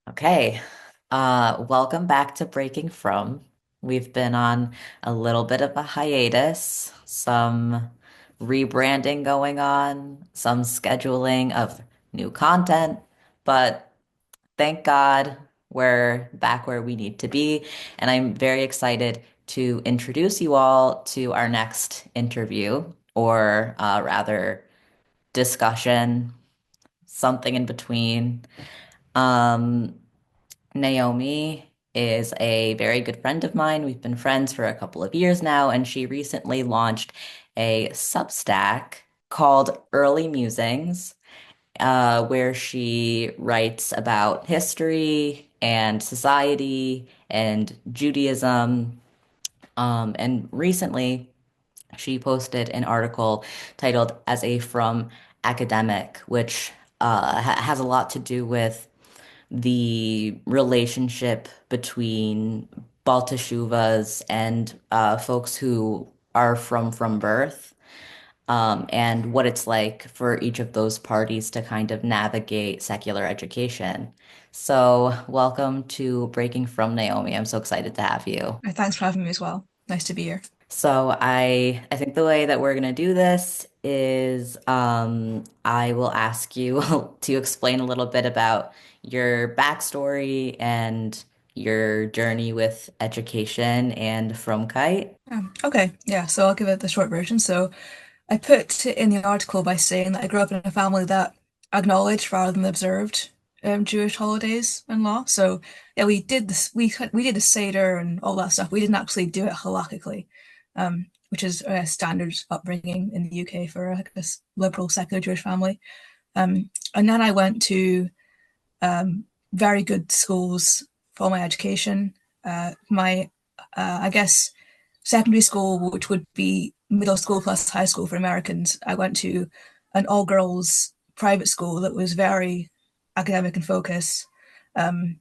Okay. Welcome back to Breaking Frum. We've been on a little bit of a hiatus, some rebranding going on, some scheduling of new content, but thank God we're back where we need to be. And I'm very excited to introduce you all to our next interview, or rather discussion, something in between. Um, Naomi is a very good friend of mine. We've been friends for a couple of years now, and she recently launched a Substack called Early Musings, where she writes about history and society and Judaism. And recently, she posted an article titled "As a From Academic," which ha has a lot to do with the relationship between Baal Teshuvas and folks who are from birth, and what it's like for each of those parties to kind of navigate secular education. So, welcome to Breaking From Naomi. I'm so excited to have you. Thanks for having me as well. Nice to be here. So I think the way that we're gonna do this is I will ask you to explain a little bit about your backstory and your journey with education and from kite. Okay, yeah, so I'll give it the short version. So I put it in the article by saying that I grew up in a family that acknowledged rather than observed Jewish holidays and law. So yeah, we did this. We did the Seder and all that stuff. We didn't actually do it halakhically, which is a standard upbringing in the UK for a liberal secular Jewish family. And then I went to very good schools for my education. My, I guess, secondary school, which would be middle school plus high school for Americans, I went to an all girls private school that was very academic and focused. Um,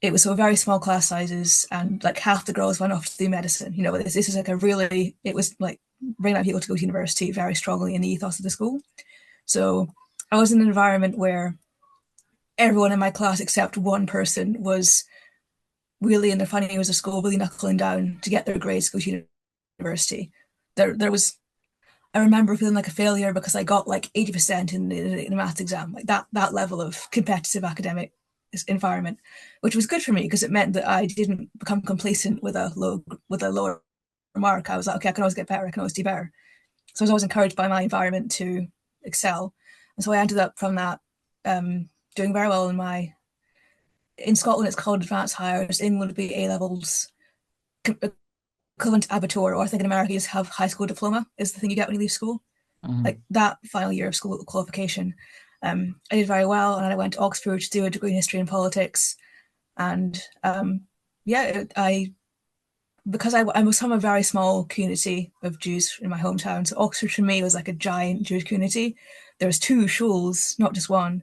it was so very small class sizes, and like half the girls went off to do medicine. This is like a really, it was like bringing out people to go to university very strongly in the ethos of the school. So I was in an environment where everyone in my class except one person was really in the final years of school, really knuckling down to get their grades to go to university. There was. I remember feeling like a failure because I got like 80% in a maths exam, like that level of competitive academic environment, which was good for me because it meant that I didn't become complacent with a lower mark. I was like, okay, I can always get better. I can always do better. So I was always encouraged by my environment to excel, and so I ended up from that doing very well in Scotland. It's called advanced hires. England would be A levels, equivalent to abitur, or I think in America you just have high school diploma is the thing you get when you leave school. Like Mhm. that final year of school qualification. I did very well, and then I went to Oxford to do a degree in history and politics. And yeah, I because I was from a very small community of Jews in my hometown, so Oxford for me was like a giant Jewish community. There was two shuls, not just one,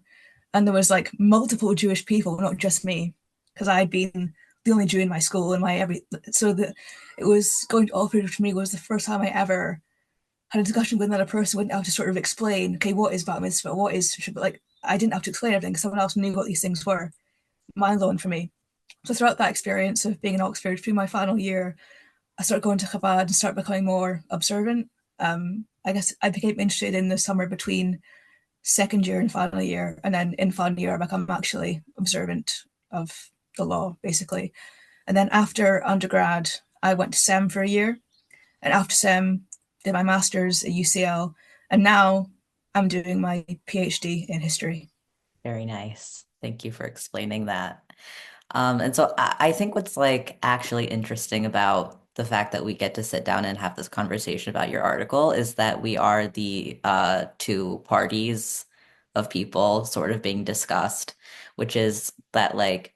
and there was like multiple Jewish people, not just me, because I'd been the only Jew in my school and my every so that it was going to Oxford for me was the first time I ever had a discussion with another person. Wouldn't have to sort of explain, okay, what is bat mitzvah, what is, but like I didn't have to explain everything because someone else knew what these things were. Mind blowing for me. So throughout that experience of being in Oxford through my final year, I started going to Chabad and started becoming more observant. I guess I became interested in the summer between second year and final year, and then in final year I become actually observant of the law, basically. And then after undergrad, I went to SEM for a year, and after SEM, did my master's at UCL, and now I'm doing my PhD in history. Very nice. Thank you for explaining that. And so I think what's like actually interesting about the fact that we get to sit down and have this conversation about your article is that we are the two parties of people sort of being discussed, which is that like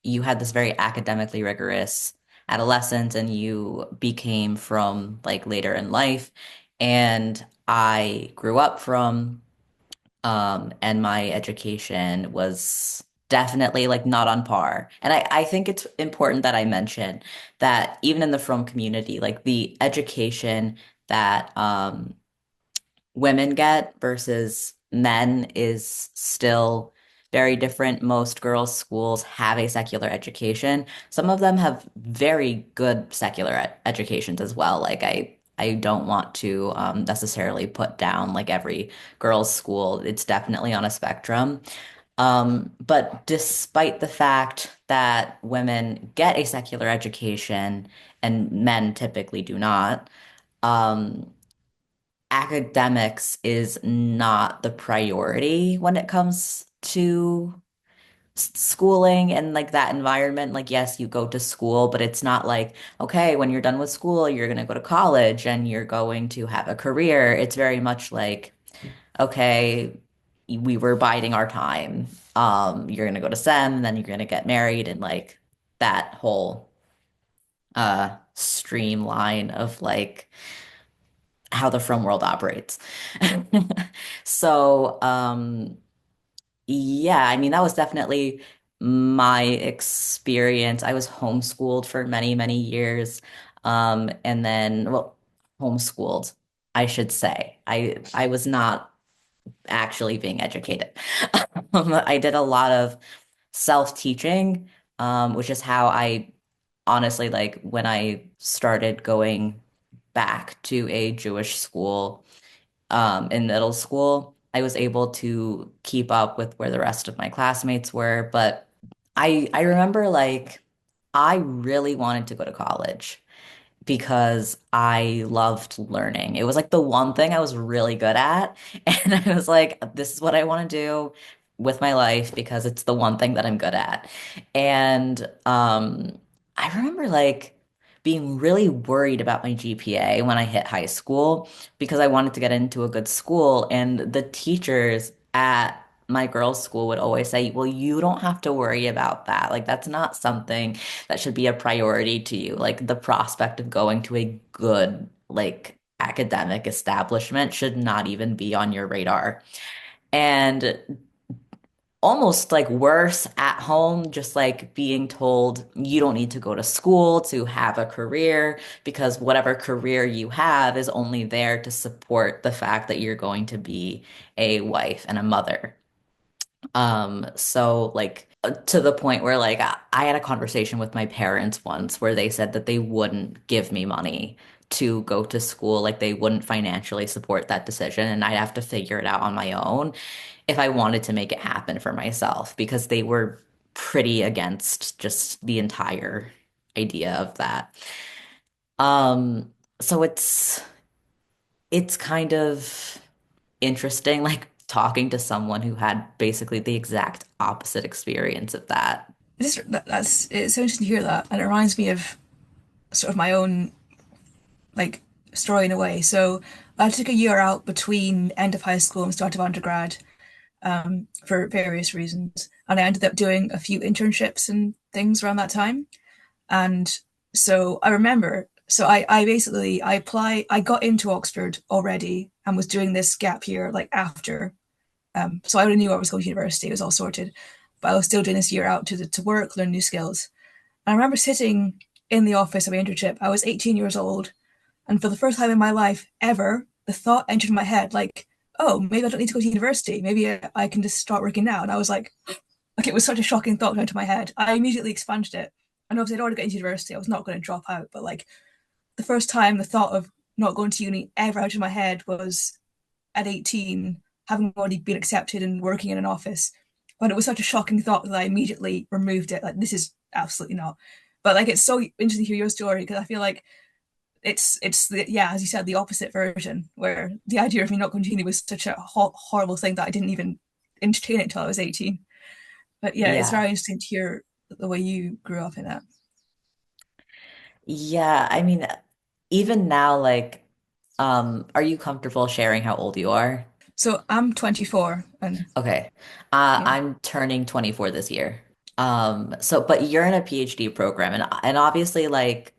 you had this very academically rigorous adolescence and you became from like later in life. And I grew up from and my education was definitely like not on par. And I think it's important that I mention that even in the Frum community, like the education that women get versus men is still very different. Most girls' schools have a secular education. Some of them have very good secular educations as well. Like I don't want to necessarily put down like every girls' school. It's definitely on a spectrum. But despite the fact that women get a secular education and men typically do not, um, academics is not the priority when it comes to schooling and like that environment. Like, yes, you go to school, but it's not like, okay, when you're done with school, you're going to go to college and you're going to have a career. It's very much like, okay, we were biding our time. You're going to go to SEM, then you're going to get married and like that whole streamline of like how the frum world operates. So, yeah, I mean, that was definitely my experience. I was homeschooled for many, many years. And then, well, homeschooled, I should say. I was not actually being educated. I did a lot of self-teaching, which is how I honestly like when I started going back to a Jewish school in middle school, I was able to keep up with where the rest of my classmates were. But I remember like I really wanted to go to college because I loved learning. It was like the one thing I was really good at. And I was like, this is what I want to do with my life because it's the one thing that I'm good at. And I remember like being really worried about my GPA when I hit high school because I wanted to get into a good school. And the teachers at my girls' school would always say, well, you don't have to worry about that. Like, that's not something that should be a priority to you. Like the prospect of going to a good, like academic establishment should not even be on your radar. And almost like worse at home, just like being told you don't need to go to school to have a career because whatever career you have is only there to support the fact that you're going to be a wife and a mother. So like to the point where like I had a conversation with my parents once where they said that they wouldn't give me money to go to school, like they wouldn't financially support that decision, and I'd have to figure it out on my own if I wanted to make it happen for myself because they were pretty against just the entire idea of that. So it's kind of interesting, like talking to someone who had basically the exact opposite experience of that. That's it's so interesting to hear that, and it reminds me of sort of my own like story in a way. So I took a year out between end of high school and start of undergrad for various reasons, and I ended up doing a few internships and things around that time. And so I remember, I basically I got into Oxford already and was doing this gap year like after. So I already knew I was going to university; it was all sorted, but I was still doing this year out to work, learn new skills. And I remember sitting in the office of my internship. I was 18 years old, and for the first time in my life ever, the thought entered my head like, "Oh, maybe I don't need to go to university. Maybe I can just start working now." And I was like it was such a shocking thought going to my head. I immediately expunged it. And obviously, I'd already got into university. I was not going to drop out, but like the first time the thought of not going to uni ever out of my head was at 18, having already been accepted and working in an office. But it was such a shocking thought that I immediately removed it. Like, this is absolutely not. But like, it's so interesting to hear your story because I feel like it's the, yeah, as you said, the opposite version where the idea of me not going to uni was such a horrible thing that I didn't even entertain it until I was 18. But yeah, it's Yeah. very interesting to hear the way you grew up in that. Yeah. I mean, even now, like, are you comfortable sharing how old you are? So I'm 24 and Okay. yeah, I'm turning 24 this year. So, but you're in a PhD program and obviously like,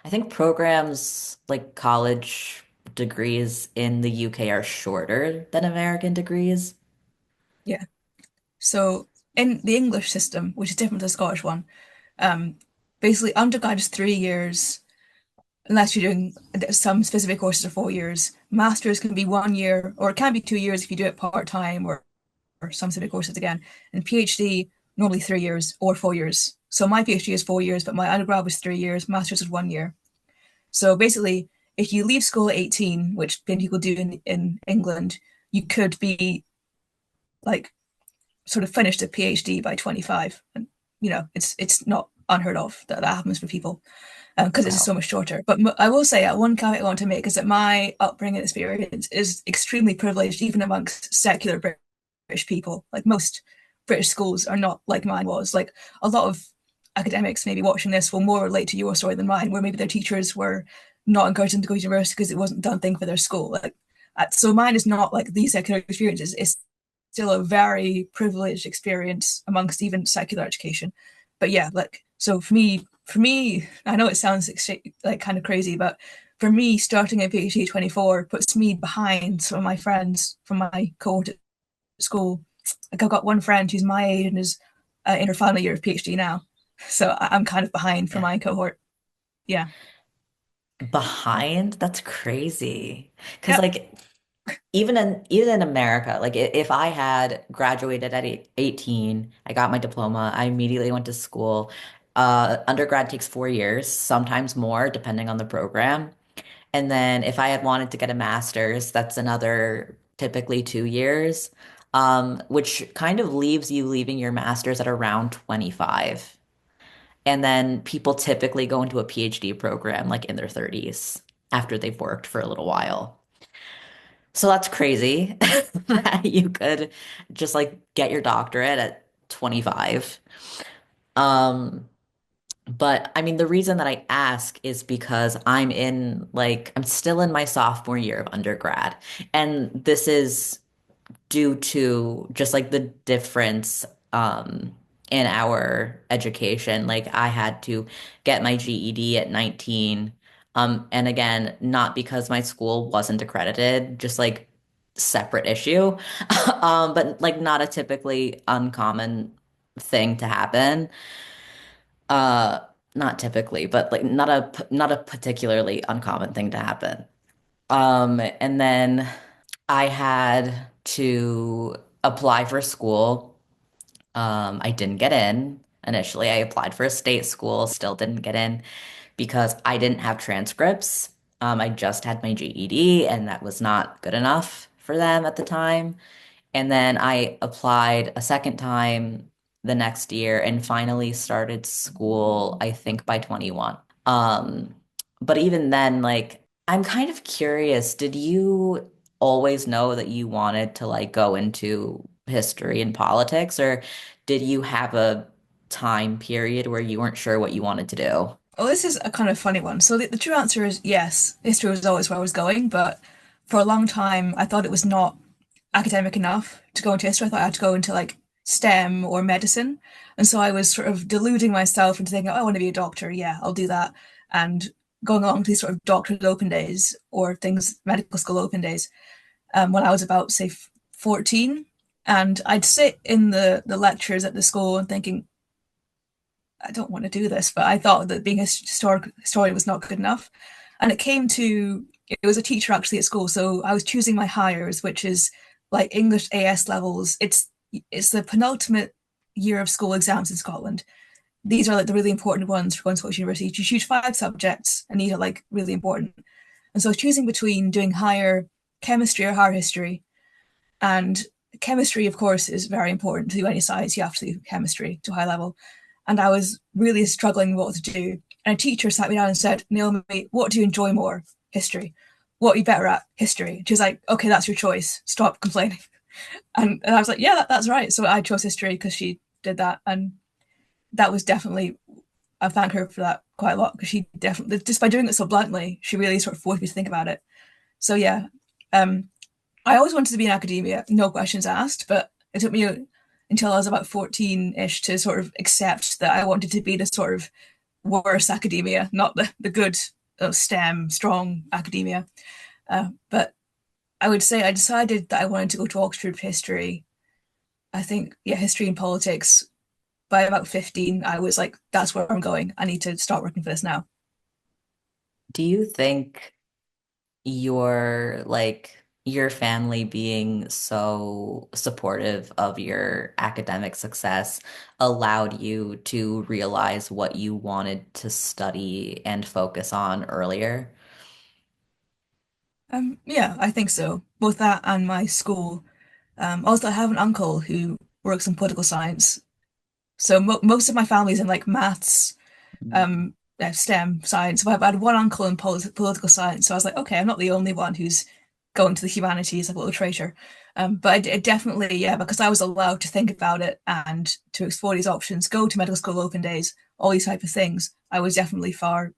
I think programs like college degrees in the UK are shorter than American degrees. yeah. So in the English system, which is different to the Scottish one, um, basically undergrad is 3 years, unless you're doing some specific courses are 4 years. Masters can be 1 year, or it can be 2 years if you do it part time or some specific courses again. And PhD, normally 3 years or 4 years. So my PhD is 4 years, but my undergrad was 3 years, master's was 1 year. So basically, if you leave school at 18, which many people do in England, you could be like sort of finished a PhD by 25. And, it's not unheard of that that happens for people because it's so Wow. much shorter. But I will say one caveat I want to make is that my upbringing experience is extremely privileged, even amongst secular British people. Like most British schools are not like mine was. Like a lot of academics maybe watching this will more relate to your story than mine, where maybe their teachers were not encouraging them to go to university because it wasn't done thing for their school. Like, so mine is not like these secular experiences. It's still a very privileged experience amongst even secular education. But yeah, like so for me, I know it sounds like kind of crazy, but for me, starting a PhD at 24 puts me behind some of my friends from my cohort at school. Like I've got one friend who's my age and is in her final year of PhD now, so I'm kind of behind for Yeah. my cohort. Yeah. Behind? That's crazy. Because Yep. like even in America, like if I had graduated at 18, I got my diploma, I immediately went to school. Undergrad takes 4 years, sometimes more, depending on the program. And then if I had wanted to get a master's, that's another typically 2 years, which kind of leaves you leaving your master's at around 25. And then people typically go into a PhD program like in their 30s after they've worked for a little while. So that's crazy that you could just like get your doctorate at 25. Um, but I mean, the reason that I ask is because I'm still in my sophomore year of undergrad. And this is due to just like the difference in our education. Like I had to get my GED at 19. And again, not because my school wasn't accredited, just like separate issue. But like not a typically uncommon thing to happen. Uh, Not typically, but like not a particularly uncommon thing to happen. And then I had to apply for school. I didn't get in initially. I applied for a state school, still didn't get in because I didn't have transcripts. I just had my GED, and that was not good enough for them at the time. And then I applied a second time the next year and finally started school, I think by 21. Um, but even then, like, I'm kind of curious, did you always know that you wanted to like go into history and politics, or did you have a time period where you weren't sure what you wanted to do? Well, this is a kind of funny one. So the true answer is yes, history was always where I was going, but for a long time I thought it was not academic enough to go into history. I thought I had to go into like STEM or medicine. And so I was sort of deluding myself into thinking, oh, I want to be a doctor. Yeah, I'll do that. And going along to these sort of doctorate open days or things, medical school open days, when I was about, say, 14. And I'd sit in the lectures at the school and thinking, I don't want to do this, but I thought that being a historian was not good enough. And it was a teacher actually at school. So I was choosing my hires, which is like English AS levels. It's the penultimate year of school exams in Scotland. These are like the really important ones for going to Scottish University. You choose 5 subjects and these are like really important. And so I was choosing between doing higher chemistry or higher history. And chemistry, of course, is very important to do any science. You have to do chemistry to a high level. And I was really struggling what to do. And a teacher sat me down and said, Naomi, what do you enjoy more? History. What are you better at? History. She was like, okay, that's your choice. Stop complaining. And I was like, yeah, that's right. So I chose history because she did that. And that was definitely, I thank her for that quite a lot because she definitely, just by doing it so bluntly, she really sort of forced me to think about it. So yeah, um, I always wanted to be in academia, no questions asked, but it took me until I was about 14-ish to sort of accept that I wanted to be the sort of worse academia, not the good STEM, strong academia. But I would say I decided that I wanted to go to Oxford for history. I think, yeah, history and politics. By about 15, I was like, that's where I'm going. I need to start working for this now. Do you think you're like your family being so supportive of your academic success allowed you to realize what you wanted to study and focus on earlier? Yeah, I think so. Both that and my school. Also, I have an uncle who works in political science. So mo most of my family's in like maths, STEM science. But I had one uncle in political science, so I was like, okay, I'm not the only one who's going to the humanities, like a little traitor. But I definitely, yeah, because I was allowed to think about it and to explore these options, go to medical school open days, all these type of things. I was definitely far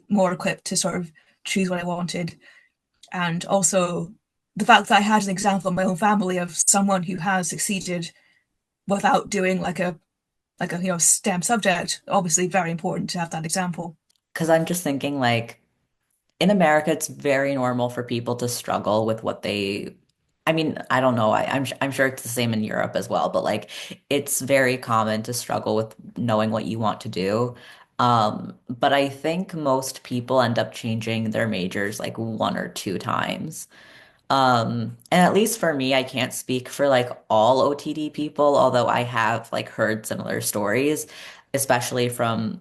more equipped to sort of choose what I wanted. And also the fact that I had an example in my own family of someone who has succeeded without doing like a STEM subject, obviously very important to have that example. Because I'm just thinking, like, in America, it's very normal for people to struggle with what they. I mean, I don't know. I'm sure it's the same in Europe as well, but like, it's very common to struggle with knowing what you want to do. But I think most people end up changing their majors like one or two times. And at least for me, I can't speak for like all OTD people, although I have like heard similar stories, especially from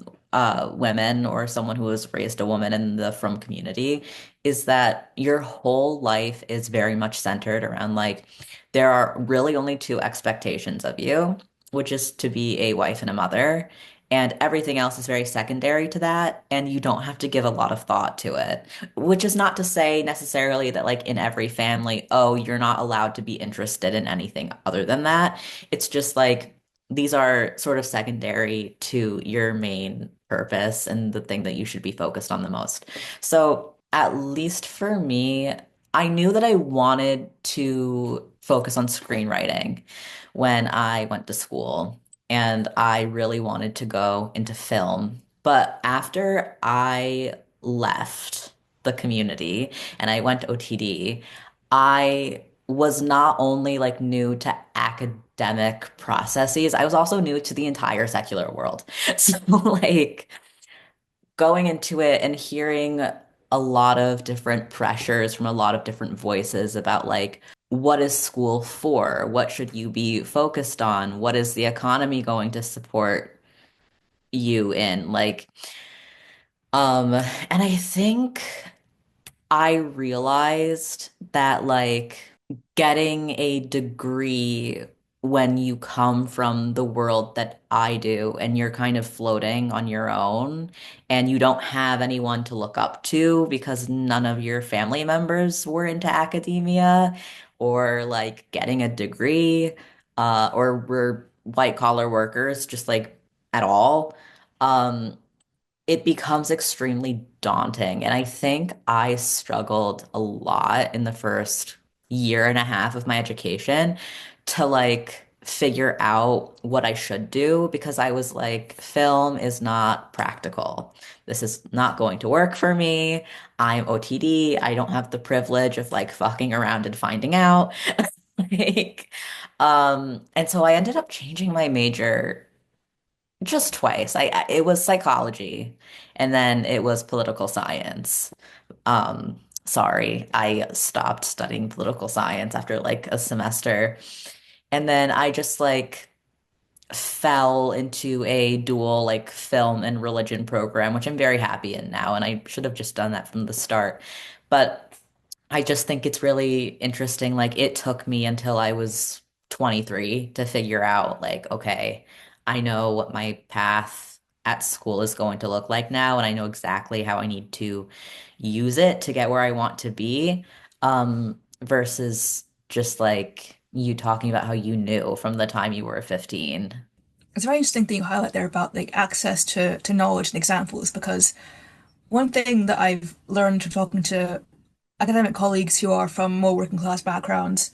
women or someone who was raised a woman in the Frum community, is that your whole life is very much centered around like there are really only two expectations of you, which is to be a wife and a mother. And everything else is very secondary to that, and you don't have to give a lot of thought to it. Which is not to say necessarily that, like, in every family, oh, you're not allowed to be interested in anything other than that. It's just like these are sort of secondary to your main purpose and the thing that you should be focused on the most. So, at least for me, I knew that I wanted to focus on screenwriting when I went to school, and I really wanted to go into film. But after I left the community and I went to OTD, I was not only like new to academic processes, I was also new to the entire secular world. So like going into it and hearing a lot of different pressures from a lot of different voices about like what is school for? What should you be focused on? What is the economy going to support you in? And I think I realized that like getting a degree when you come from the world that I do and you're kind of floating on your own and you don't have anyone to look up to because none of your family members were into academia or like getting a degree or were white collar workers just like at all. Um, it becomes extremely daunting. And I think I struggled a lot in the first year and a half of my education to like figure out what I should do because I was like, film is not practical. This is not going to work for me. I'm OTD. I don't have the privilege of like fucking around and finding out. Like, and so I ended up changing my major just twice. It was psychology and then it was political science. Sorry, I stopped studying political science after like a semester. And then I just like fell into a dual like film and religion program, which I'm very happy in now. And I should have just done that from the start. But I just think it's really interesting. Like it took me until I was 23 to figure out like, okay, I know what my path at school is going to look like now, and I know exactly how I need to use it to get where I want to be. Versus just like you talking about how you knew from the time you were 15. It's a very interesting thing you highlight there about like access to knowledge and examples because one thing that I've learned from talking to academic colleagues who are from more working class backgrounds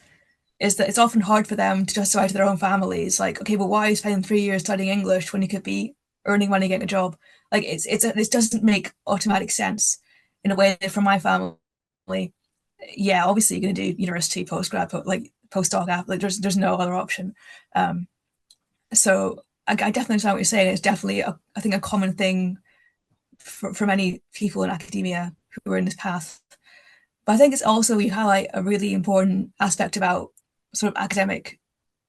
is that it's often hard for them to justify to their own families, like, okay, well, why are you spending 3 years studying English when you could be earning money getting a job? Like, it doesn't make automatic sense in a way that for my family. Yeah, obviously you're going to do university, postgrad, like postdoc, like there's no other option. Um, so I definitely understand what you're saying. It's definitely I think a common thing for many people in academia who are in this path. But I think it's also you highlight a really important aspect about sort of academic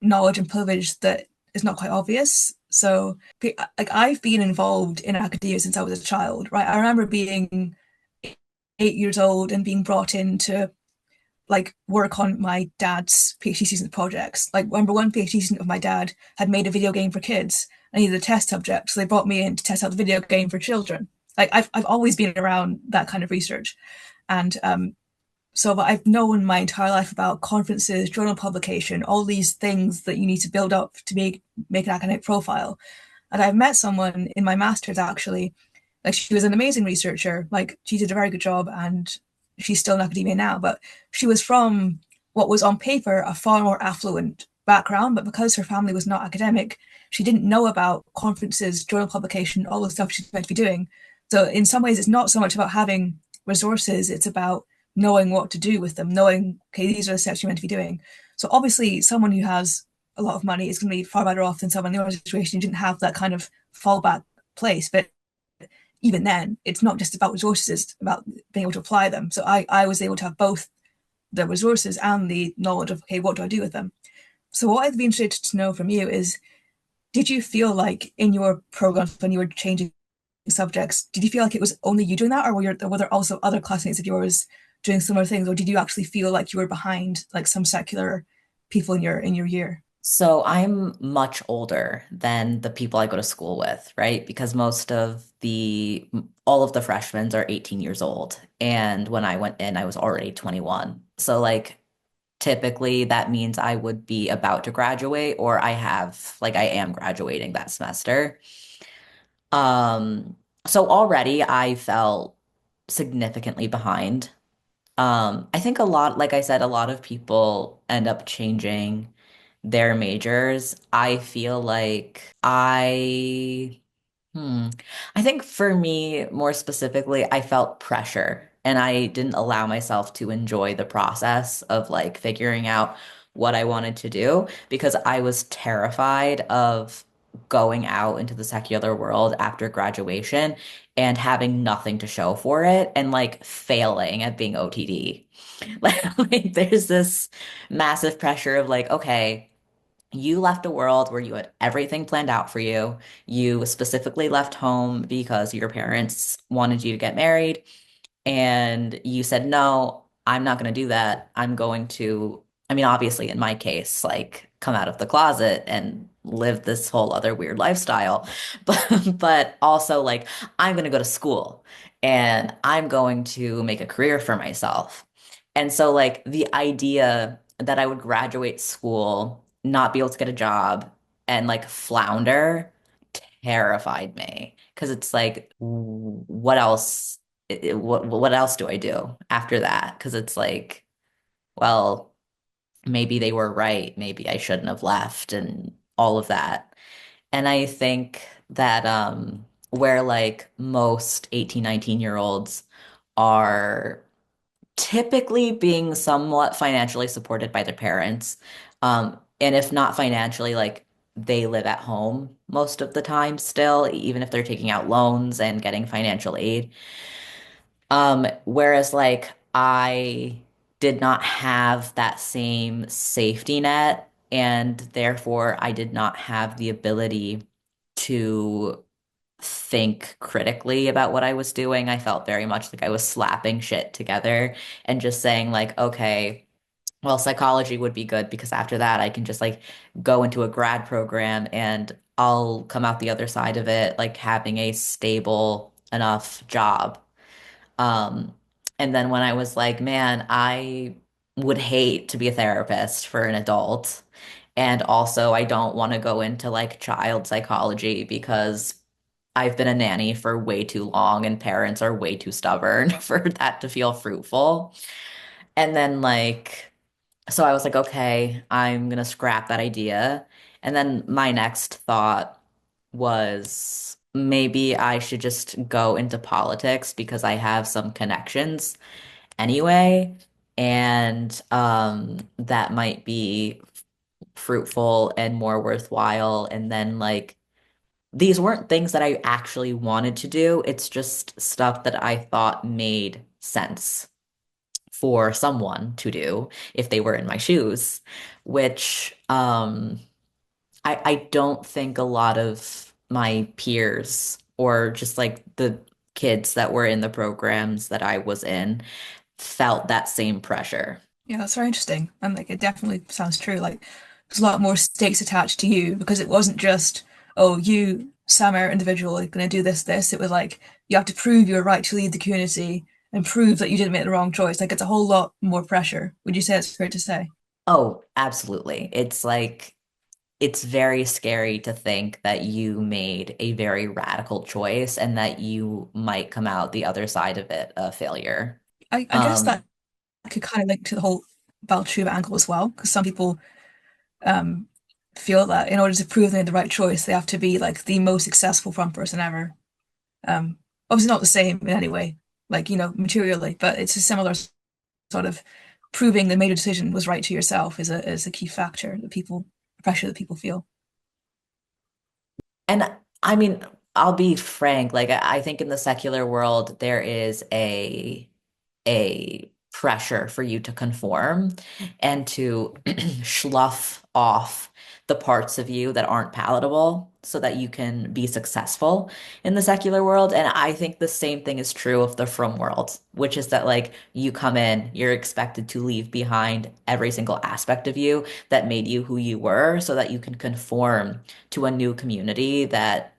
knowledge and privilege that is not quite obvious. So, like, I've been involved in academia since I was a child, right? I remember being 8 years old and being brought in to like work on my dad's PhD student projects. Like, remember one PhD student of my dad had made a video game for kids. I needed a test subject, so they brought me in to test out the video game for children. Like, I've always been around that kind of research, and so I've known my entire life about conferences, journal publication, all these things that you need to build up to make an academic profile. And I've met someone in my master's actually, like she was an amazing researcher, like she did a very good job and she's still in academia now, but she was from what was on paper a far more affluent background, but because her family was not academic, she didn't know about conferences, journal publication, all the stuff she's meant to be doing. So in some ways, it's not so much about having resources, it's about knowing what to do with them, knowing, okay, these are the steps you're meant to be doing. So obviously, someone who has a lot of money is going to be far better off than someone in your situation who didn't have that kind of fallback place. But even then, it's not just about resources, it's about being able to apply them. So I was able to have both the resources and the knowledge of, okay, what do I do with them? So what I'd be interested to know from you is, did you feel like in your programs when you were changing subjects, did you feel like it was only you doing that, or were there also other classmates of yours doing similar things, or did you actually feel like you were behind like some secular people in your year? So I'm much older than the people I go to school with, right? Because all of the freshmen are 18 years old. And when I went in, I was already 21. So like typically that means I would be about to graduate or I am graduating that semester. Um, so already I felt significantly behind. I think like I said, a lot of people end up changing their majors. I feel like hmm, I think for me, more specifically, I felt pressure and I didn't allow myself to enjoy the process of like figuring out what I wanted to do because I was terrified of going out into the secular world after graduation and having nothing to show for it and like failing at being OTD. Like there's this massive pressure of like, okay, you left a world where you had everything planned out for you. You specifically left home because your parents wanted you to get married and you said, no, I'm not going to do that. I mean, obviously, in my case, like come out of the closet and live this whole other weird lifestyle. But also, like, I'm going to go to school and I'm going to make a career for myself. And so, like, the idea that I would graduate school, not be able to get a job, and like flounder terrified me because it's like, what else? What else do I do after that? Because it's like, well, maybe they were right. Maybe I shouldn't have left and all of that. And I think that where like most 18, 19-year-olds are typically being somewhat financially supported by their parents. And if not financially, like they live at home most of the time still, even if they're taking out loans and getting financial aid. Whereas like I did not have that same safety net, and therefore I did not have the ability to think critically about what I was doing. I felt very much like I was slapping shit together and just saying like, okay, well, psychology would be good because after that I can just like go into a grad program and I'll come out the other side of it like having a stable enough job. Um, and then when I was like, man, I would hate to be a therapist for an adult. And also, I don't want to go into like child psychology because I've been a nanny for way too long and parents are way too stubborn for that to feel fruitful. And then, like, so I was like, okay, I'm gonna scrap that idea. And then my next thought was maybe I should just go into politics because I have some connections anyway. And that might be fruitful and more worthwhile. And then, like, these weren't things that I actually wanted to do. It's just stuff that I thought made sense for someone to do if they were in my shoes, which I don't think a lot of my peers or just like the kids that were in the programs that I was in felt that same pressure. Yeah, that's very interesting. And like it definitely sounds true. Like there's a lot more stakes attached to you because it wasn't just, oh, you, Sam, are individual, are gonna do this. It was like you have to prove your right to lead the community and prove that you didn't make the wrong choice. Like it's a whole lot more pressure. Would you say it's fair to say? Oh, absolutely. It's like it's very scary to think that you made a very radical choice and that you might come out the other side of it a failure. I guess that Um, could kind of link to the whole Valtruva angle as well, because some people um feel that in order to prove they made the right choice, they have to be like the most successful front person ever. Obviously not the same in any way, like, materially, but it's a similar sort of proving the made a decision was right to yourself is a key factor that people pressure that people feel. and I mean, I'll be frank, like I think in the secular world there is a pressure for you to conform and to slough off the parts of you that aren't palatable so that you can be successful in the secular world. And I think the same thing is true of the frum world, which is that like you come in, you're expected to leave behind every single aspect of you that made you who you were so that you can conform to a new community that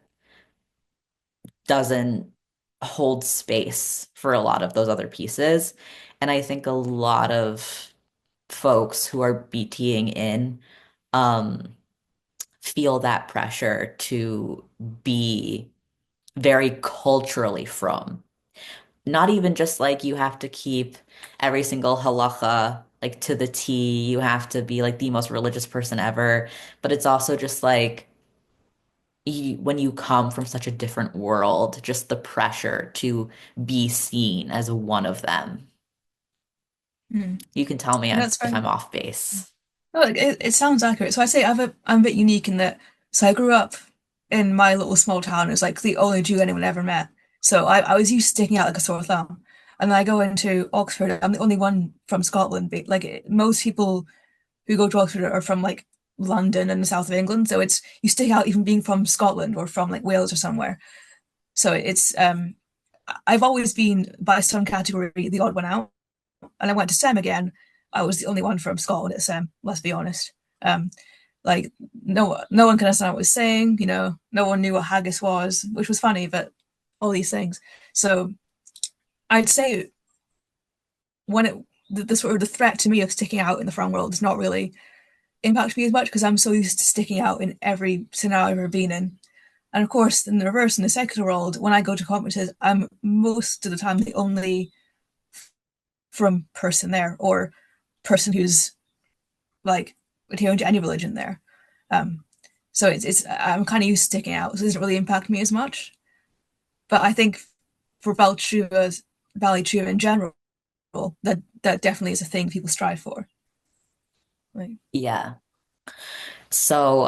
doesn't hold space for a lot of those other pieces. And I think a lot of folks who are BTing in um, feel that pressure to be very culturally from. Not even just like you have to keep every single halacha like to the T, you have to be like the most religious person ever, but it's also just like when you come from such a different world, just the pressure to be seen as one of them. Mm. You can tell me And that's if very I'm off base. well, it sounds accurate. So I say I'm a bit unique in that. So I grew up in my little small town. It was like the only Jew anyone ever met. So I was used to sticking out like a sore thumb. And then I go into Oxford. I'm the only one from Scotland. Most people who go to Oxford are from like London and the south of England. So it's you stick out even being from Scotland or from like Wales or somewhere. So it's I've always been by some category the odd one out. And I went to SEM again. I was the only one from Scotland at SEM. Let's be honest. Um, like no one can understand what I was saying. No one knew what haggis was, which was funny, but all these things. So I'd say when the sort of the threat to me of sticking out in the front world does not really impact me as much because I'm so used to sticking out in every scenario I've ever been in. And of course, in the reverse, in the secular world, when I go to conferences, I'm most of the time the only from person there or person who's like adhering to any religion there. Um, so it's I'm kind of used to sticking out, so it doesn't really impact me as much. But I think for Bali Chuva in general, that definitely is a thing people strive for. Like, Yeah. So,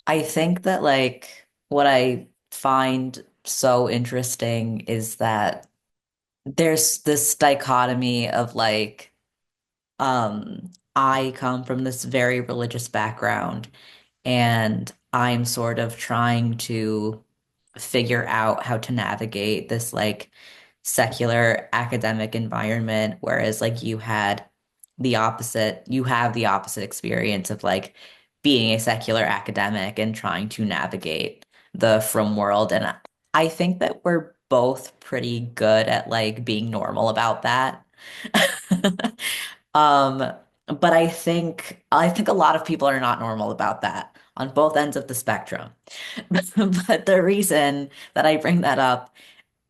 I think that like what I find so interesting is that there's this dichotomy of like, I come from this very religious background and I'm sort of trying to figure out how to navigate this like secular academic environment, whereas like you have the opposite experience of like being a secular academic and trying to navigate the from world. And I think that we're both pretty good at like being normal about that. Um, but I think a lot of people are not normal about that on both ends of the spectrum. But the reason that I bring that up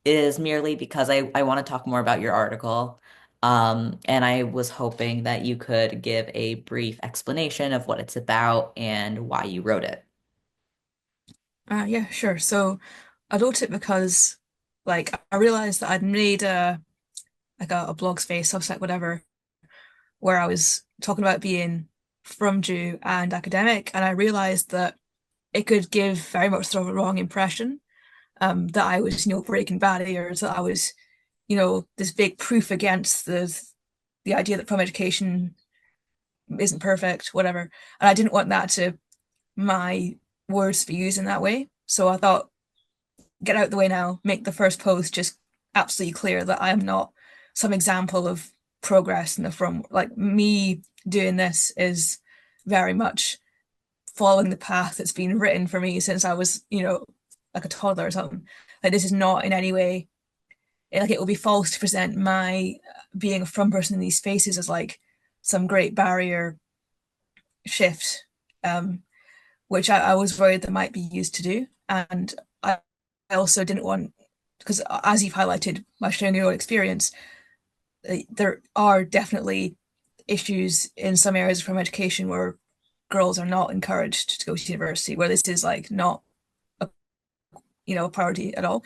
is merely because I want to talk more about your article. And I was hoping that you could give a brief explanation of what it's about and why you wrote it. yeah, sure. So I wrote it because, like, I realized that I'd made a blog space, Substack, whatever, where I was talking about being from Jew and academic, and I realized that it could give very much sort of a wrong impression. That I was, breaking barriers, that I was, this big proof against the idea that from education isn't perfect, whatever. And I didn't want that to my words to be used in that way. So I thought, get out the way now, make the first post just absolutely clear that I am not some example of progress in the from like me doing this is very much following the path that's been written for me since I was, like a toddler or something. Like this is not in any way like it would be false to present my being a from person in these spaces as like some great barrier shift, which I was worried that might be used to do. And I also didn't want, because as you've highlighted, by sharing your own experience, there are definitely issues in some areas from education where girls are not encouraged to go to university, where this is like not a, a priority at all.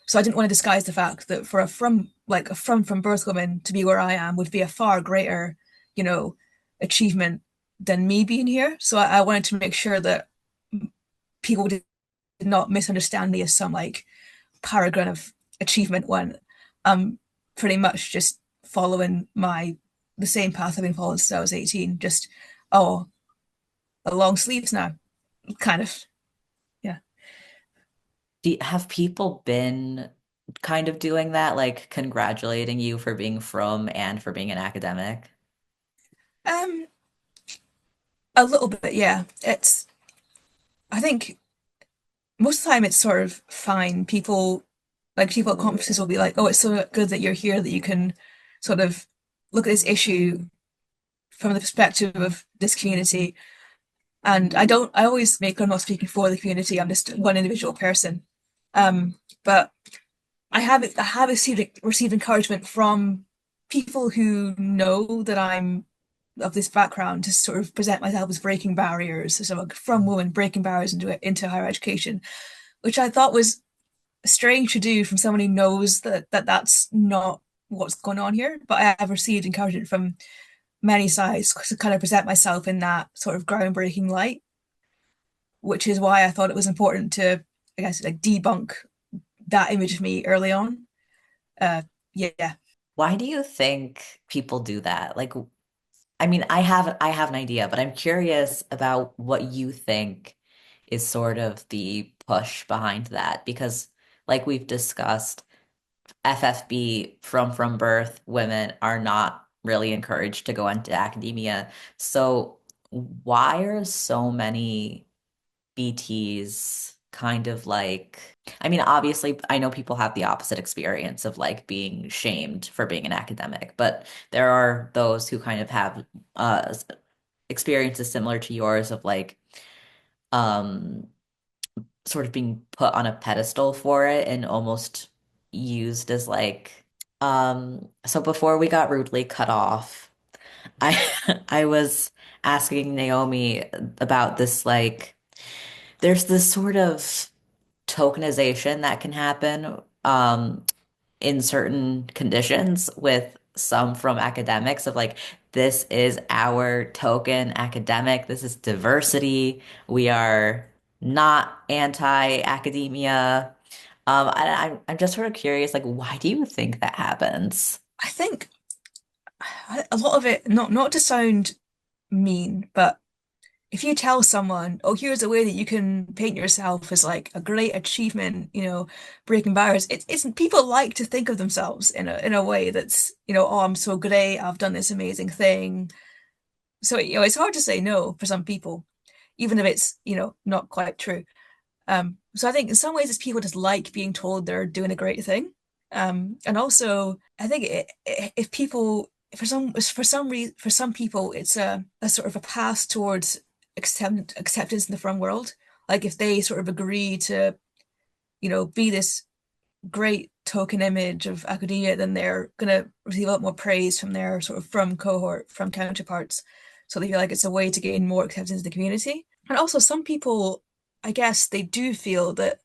So I didn't want to disguise the fact that for a from birth woman to be where I am would be a far greater, you know, achievement than me being here. So I wanted to make sure that people did not misunderstand me as some like paragon of achievement when I'm pretty much just following the same path I've been following since I was 18. Just oh, the long sleeves now, kind of. Yeah. Have people been kind of doing that, like congratulating you for being from and for being an academic? Um, a little bit, yeah. I think most of the time it's sort of fine. People at conferences will be like, "Oh, it's so good that you're here that you can sort of look at this issue from the perspective of this community." And I always make I'm not speaking for the community. I'm just one individual person. But I have received encouragement from people who know that I'm of this background to sort of present myself as breaking barriers, so like from women breaking barriers into higher education, which I thought was strange to do from someone who knows that that's not what's going on here. But I have received encouragement from many sides to kind of present myself in that sort of groundbreaking light, which is why I thought it was important to, I guess, like debunk that image of me early on. Yeah. Why do you think people do that? Like, I mean, I have an idea, but I'm curious about what you think is sort of the push behind that because like we've discussed, FFB from birth women are not really encouraged to go into academia. So why are so many BTs kind of like, I mean, obviously, I know people have the opposite experience of like being shamed for being an academic, but there are those who kind of have experiences similar to yours of like um sort of being put on a pedestal for it and almost used as like so before we got rudely cut off, I I was asking Naomi about this like there's this sort of tokenization that can happen in certain conditions with some from academics of like this is our token academic, this is diversity, we are not anti-academia. I'm just sort of curious, like, why do you think that happens? I think a lot of it, not to sound mean, but if you tell someone, oh, here's a way that you can paint yourself as like a great achievement, breaking barriers, it's people like to think of themselves in a way that's, oh, I'm so great, I've done this amazing thing. So, it's hard to say no for some people, even if it's, not quite true. So I think in some ways it's people just like being told they're doing a great thing. And also I think if people for some people it's a sort of a path towards acceptance in the front world. Like if they sort of agree to, be this great token image of academia, then they're gonna receive a lot more praise from their sort of from cohort, from counterparts. So they feel like it's a way to gain more acceptance in the community. And also some people, I guess they do feel that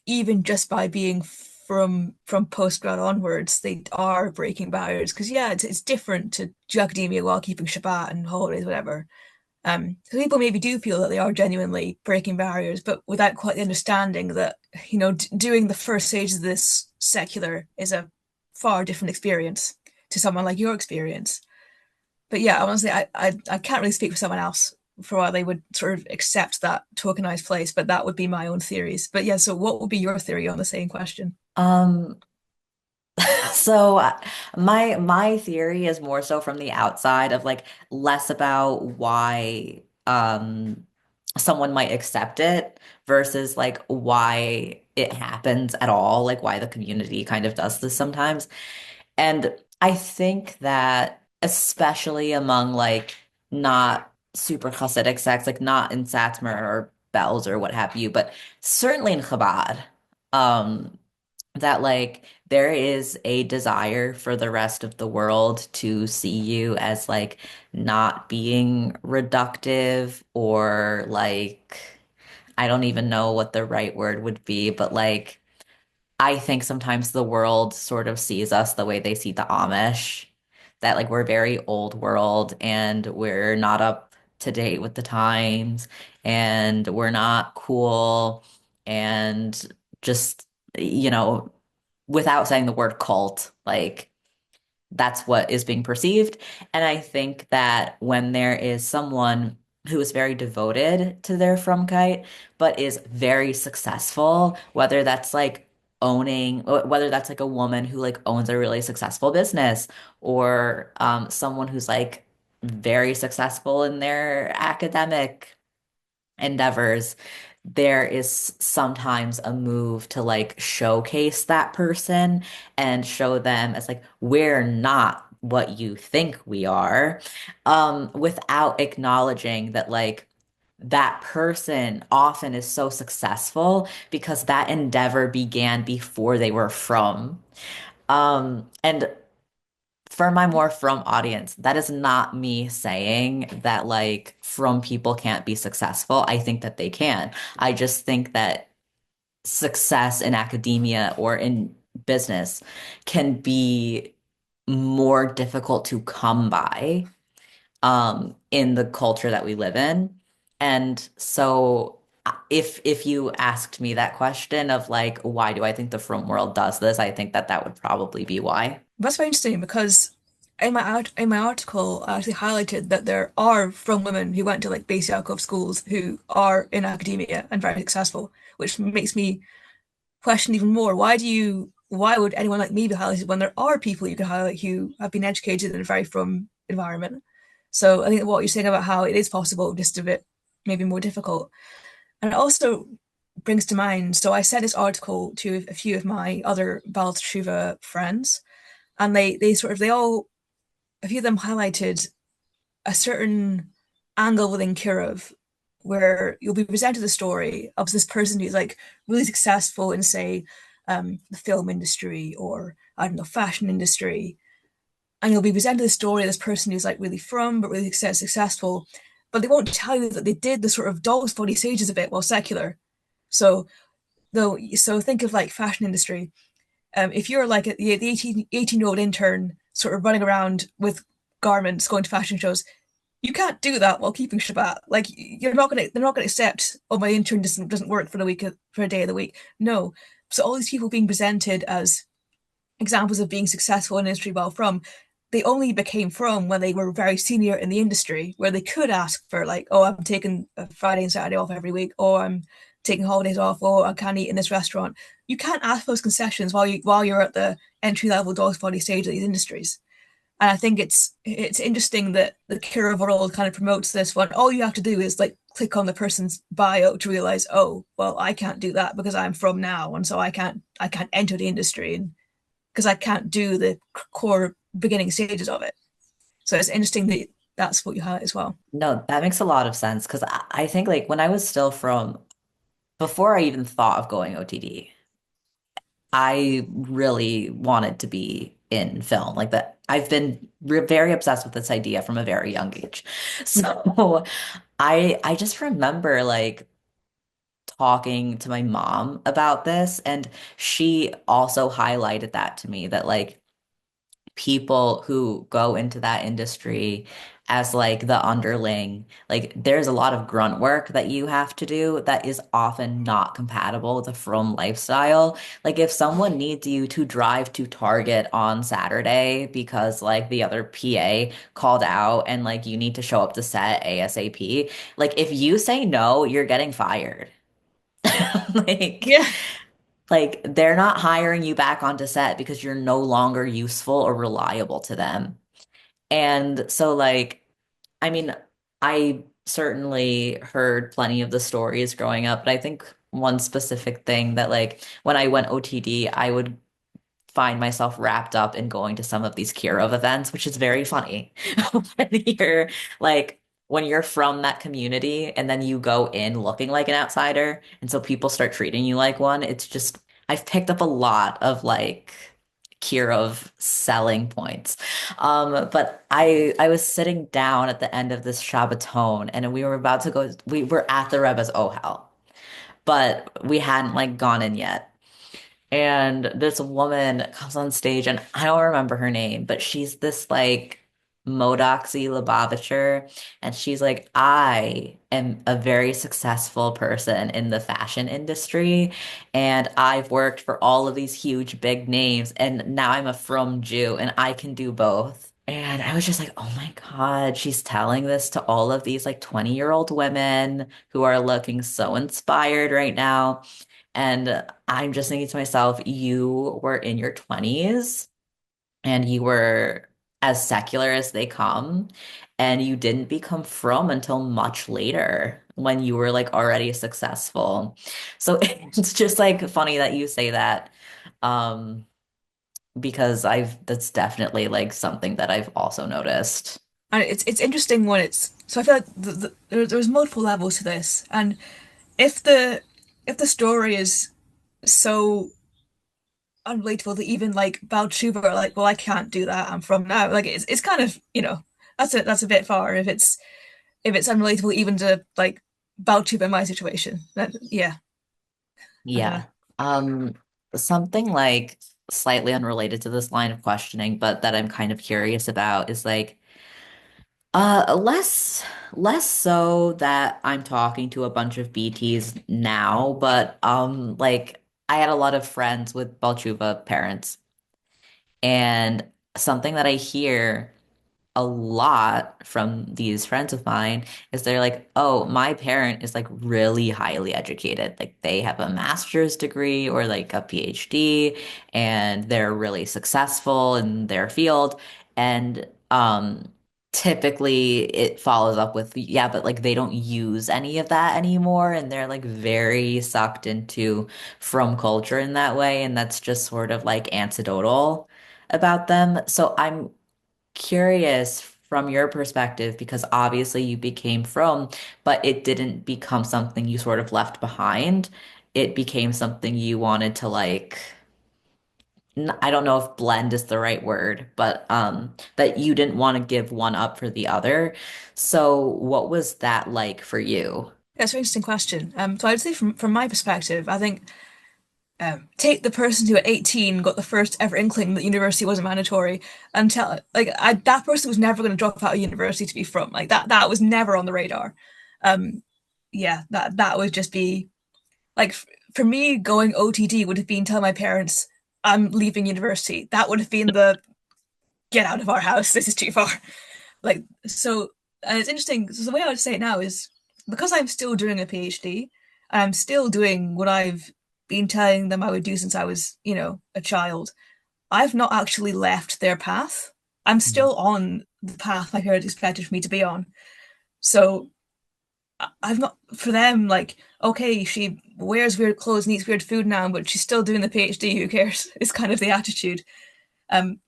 even just by being from postgrad onwards, they are breaking barriers. Because yeah, it's different to do academia while keeping Shabbat and holidays, whatever. So people maybe do feel that they are genuinely breaking barriers, but without quite the understanding that, doing the first stage of this secular is a far different experience to someone like your experience. But yeah, honestly, I can't really speak for someone else for why they would sort of accept that tokenized place, but that would be my own theories. But yeah, so what would be your theory on the same question? Um, So my theory is more so from the outside of like less about why someone might accept it versus like why it happens at all, like why the community kind of does this sometimes. And I think that especially among like not super Hasidic sects, like not in Satmar or Bells or what have you, but certainly in Chabad. Um that like there is a desire for the rest of the world to see you as like not being reductive or like I don't even know what the right word would be, but like I think sometimes the world sort of sees us the way they see the Amish, that like we're very old world and we're not up to date with the times and we're not cool and just, you know, without saying the word cult, like that's what is being perceived. And I think that when there is someone who is very devoted to their Frumkite, but is very successful, whether that's like owning, whether that's like a woman who like owns a really successful business, or someone who's like very successful in their academic endeavors, there is sometimes a move to like showcase that person and show them as like, we're not what you think we are, without acknowledging that like that person often is so successful because that endeavor began before they were from. And for my more from audience, that is not me saying that like from people can't be successful. I think that they can. I just think that success in academia or in business can be more difficult to come by in the culture that we live in. And so if you asked me that question of like why do I think the from world does this, I think that that would probably be why. That's very interesting because in my article, I actually highlighted that there are from women who went to like Beis Yaakov schools who are in academia and very successful, which makes me question even more. Why would anyone like me be highlighted when there are people you can highlight who have been educated in a very from environment? So I think what you're saying about how it is possible, just a bit maybe more difficult. And it also brings to mind, so I sent this article to a few of my other Baal Teshuva friends, and they all a few of them highlighted a certain angle within Kirov where you'll be presented a story of this person who's like really successful in, say, the film industry or I don't know, fashion industry, and you'll be presented the story of this person who's like really from but really successful, but they won't tell you that they did the sort of dog's body stages of it while secular. So so think of like fashion industry. If you're like the 18-year-old intern sort of running around with garments going to fashion shows, you can't do that while keeping Shabbat. Like they're not gonna accept, oh, my intern doesn't work for the week for a day of the week. No. So all these people being presented as examples of being successful in industry while from, they only became from when they were very senior in the industry, where they could ask for like, oh, I'm taking a Friday and Saturday off every week, or I'm taking holidays off, or I can't eat in this restaurant. You can't ask for those concessions while you're at the entry level dog's body stage of these industries. And I think it's interesting that the Kira world kind of promotes this one. All you have to do is like click on the person's bio to realize, oh, well, I can't do that because I'm from now, and so I can't enter the industry, and because I can't do the core beginning stages of it. So it's interesting that that's what you highlight as well. No, that makes a lot of sense because I think like when I was still from before I even thought of going OTD, I really wanted to be in film like that. I've been very obsessed with this idea from a very young age. So I just remember like talking to my mom about this and she also highlighted that to me that like people who go into that industry as like the underling. Like there's a lot of grunt work that you have to do that is often not compatible with a Frum lifestyle. Like if someone needs you to drive to Target on Saturday because like the other PA called out and like you need to show up to set ASAP, like if you say no, you're getting fired. Like Yeah. like they're not hiring you back onto set because you're no longer useful or reliable to them. And so like I mean, I certainly heard plenty of the stories growing up, but I think one specific thing that like when I went OTD, I would find myself wrapped up in going to some of these Kirov events, which is very funny. When you're like when you're from that community and then you go in looking like an outsider, and so people start treating you like one, it's just I've picked up a lot of like Kirov selling points. But I was sitting down at the end of this Shabbaton and we were about to go, we were at the Rebbe's Ohel, but we hadn't like gone in yet. And this woman comes on stage, and I don't remember her name, but she's this like Modoxy Lubavitcher. And she's like, I am a very successful person in the fashion industry. And I've worked for all of these huge big names. And now I'm a Frum Jew, and I can do both. And I was just like, oh my God, she's telling this to all of these like 20-year-old women who are looking so inspired right now. And I'm just thinking to myself, you were in your 20s and you were as secular as they come, and you didn't become from until much later when you were like already successful. So it's just like funny that you say that. Um, because that's definitely like something that I've also noticed. And it's interesting when it's so I feel like there's multiple levels to this, and if the if the story is so unrelatable that even like Balchuva are like, well, I can't do that. I'm from now. Like it's kind of, that's a bit far if it's unrelatable even to like Balchuva in my situation. Yeah, I don't know. Yeah. Um, Something like slightly unrelated to this line of questioning, but that I'm kind of curious about is like less so that I'm talking to a bunch of BTs now, but like I had a lot of friends with Balchuva parents, and something that I hear a lot from these friends of mine is they're like, oh, my parent is like really highly educated. Like they have a master's degree or like a PhD, and they're really successful in their field. And typically it follows up with, yeah, but like they don't use any of that anymore. And they're like very sucked into from culture in that way. And that's just sort of like anecdotal about them. So I'm curious from your perspective because obviously you became from, but it didn't become something you sort of left behind. It became something you wanted to like, I don't know if blend is the right word, but that you didn't want to give one up for the other. So what was that like for you? That's an interesting question. So I'd say from my perspective, I think take the person who at 18 got the first ever inkling that university wasn't mandatory and tell that person was never going to drop out of university to be from like that was never on the radar. Um, yeah, that would just be like for me going OTD would have been tell my parents I'm leaving university. That would have been the get out of our house. This is too far. Like so, and it's interesting. So the way I would say it now is because I'm still doing a PhD, I'm still doing what I've been telling them I would do since I was, a child. I've not actually left their path. I'm Mm. still on the path my parents expected for me to be on. So I've not for them like, okay, she wears weird clothes and eats weird food now, but she's still doing the PhD. Who cares? Is kind of the attitude.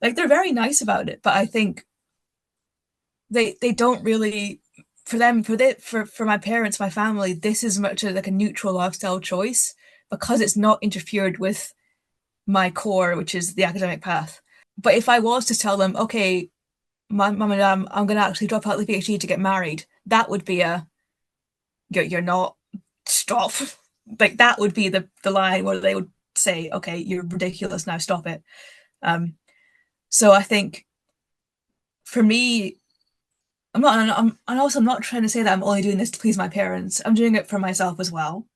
Like they're very nice about it, but I think they don't really for them for my parents, my family, this is much of like a neutral lifestyle choice because it's not interfered with my core, which is the academic path. But if I was to tell them, okay, my mum and dad, I'm going to actually drop out the PhD to get married, that would be a you're not stop. Like that would be the line where they would say, okay, you're ridiculous now, stop it. Um, so I think for me, I'm also not trying to say that I'm only doing this to please my parents. I'm doing it for myself as well.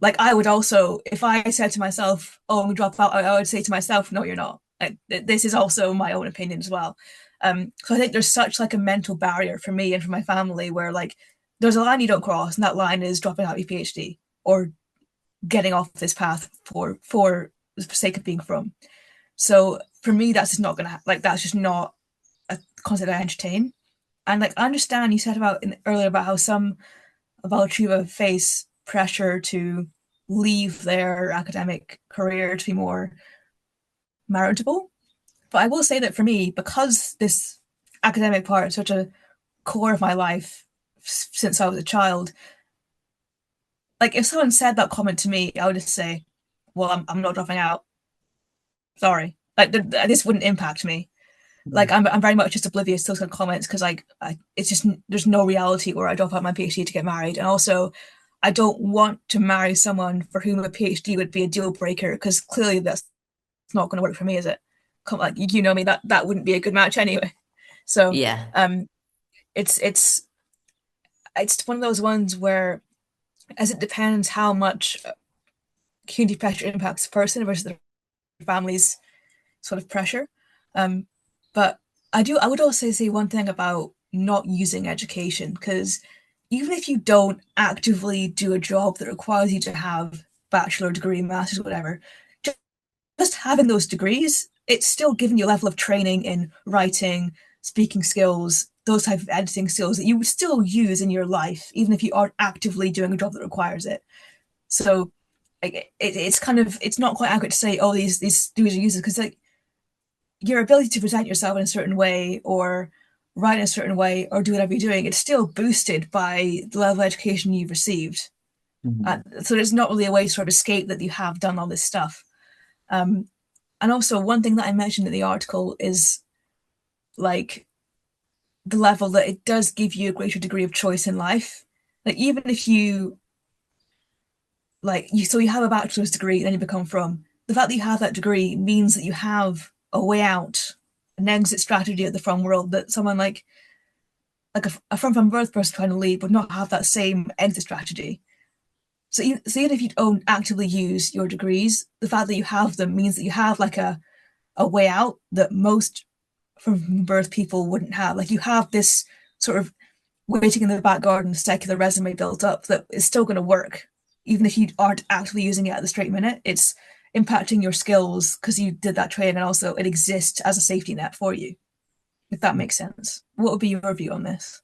Like I would also, if I said to myself, "Oh, I'm gonna drop out," I would say to myself, "No, you're not." This is also my own opinion as well. So I think there's such like a mental barrier for me and for my family where like there's a line you don't cross, and that line is dropping out your PhD or getting off this path for the sake of being from. So for me, that's just not gonna like that's just not a concept I entertain. And like I understand you said about earlier about how some Valtriva face pressure to leave their academic career to be more marriageable. But I will say that for me, because this academic part is such a core of my life since I was a child, like if someone said that comment to me, I would just say, "Well, I'm not dropping out. Sorry." Like this wouldn't impact me. Like I'm very much just oblivious to those kind of comments because it's just there's no reality where I drop out my PhD to get married, and also I don't want to marry someone for whom a PhD would be a deal breaker because clearly that's not going to work for me, is it? Come like you know me that wouldn't be a good match anyway. So Yeah. um, it's one of those ones where as it depends how much community pressure impacts the person versus the family's sort of pressure. Um, but I would also say one thing about not using education, because even if you don't actively do a job that requires you to have bachelor degree, master's, whatever, just having those degrees, it's still giving you a level of training in writing, speaking skills, those type of editing skills that you would still use in your life, even if you aren't actively doing a job that requires it. So it's kind of it's not quite accurate to say, oh, these degrees are useless because like your ability to present yourself in a certain way or write in a certain way or do whatever you're doing, it's still boosted by the level of education you've received. Mhm. So there's not really a way to sort of escape that you have done all this stuff. Um, and also, one thing that I mentioned in the article is like the level that it does give you a greater degree of choice in life. Like even if you so you have a bachelor's degree, then you become from the fact that you have that degree means that you have a way out, an exit strategy of the from world that someone like a from birth person trying to leave would not have that same exit strategy. So even if you don't actively use your degrees, the fact that you have them means that you have like a way out that most from birth people wouldn't have. Like you have this sort of waiting in the back garden secular resume built up that is still going to work, even if you aren't actually using it at the straight minute. It's impacting your skills because you did that training, and also it exists as a safety net for you. If that makes sense, what would be your view on this?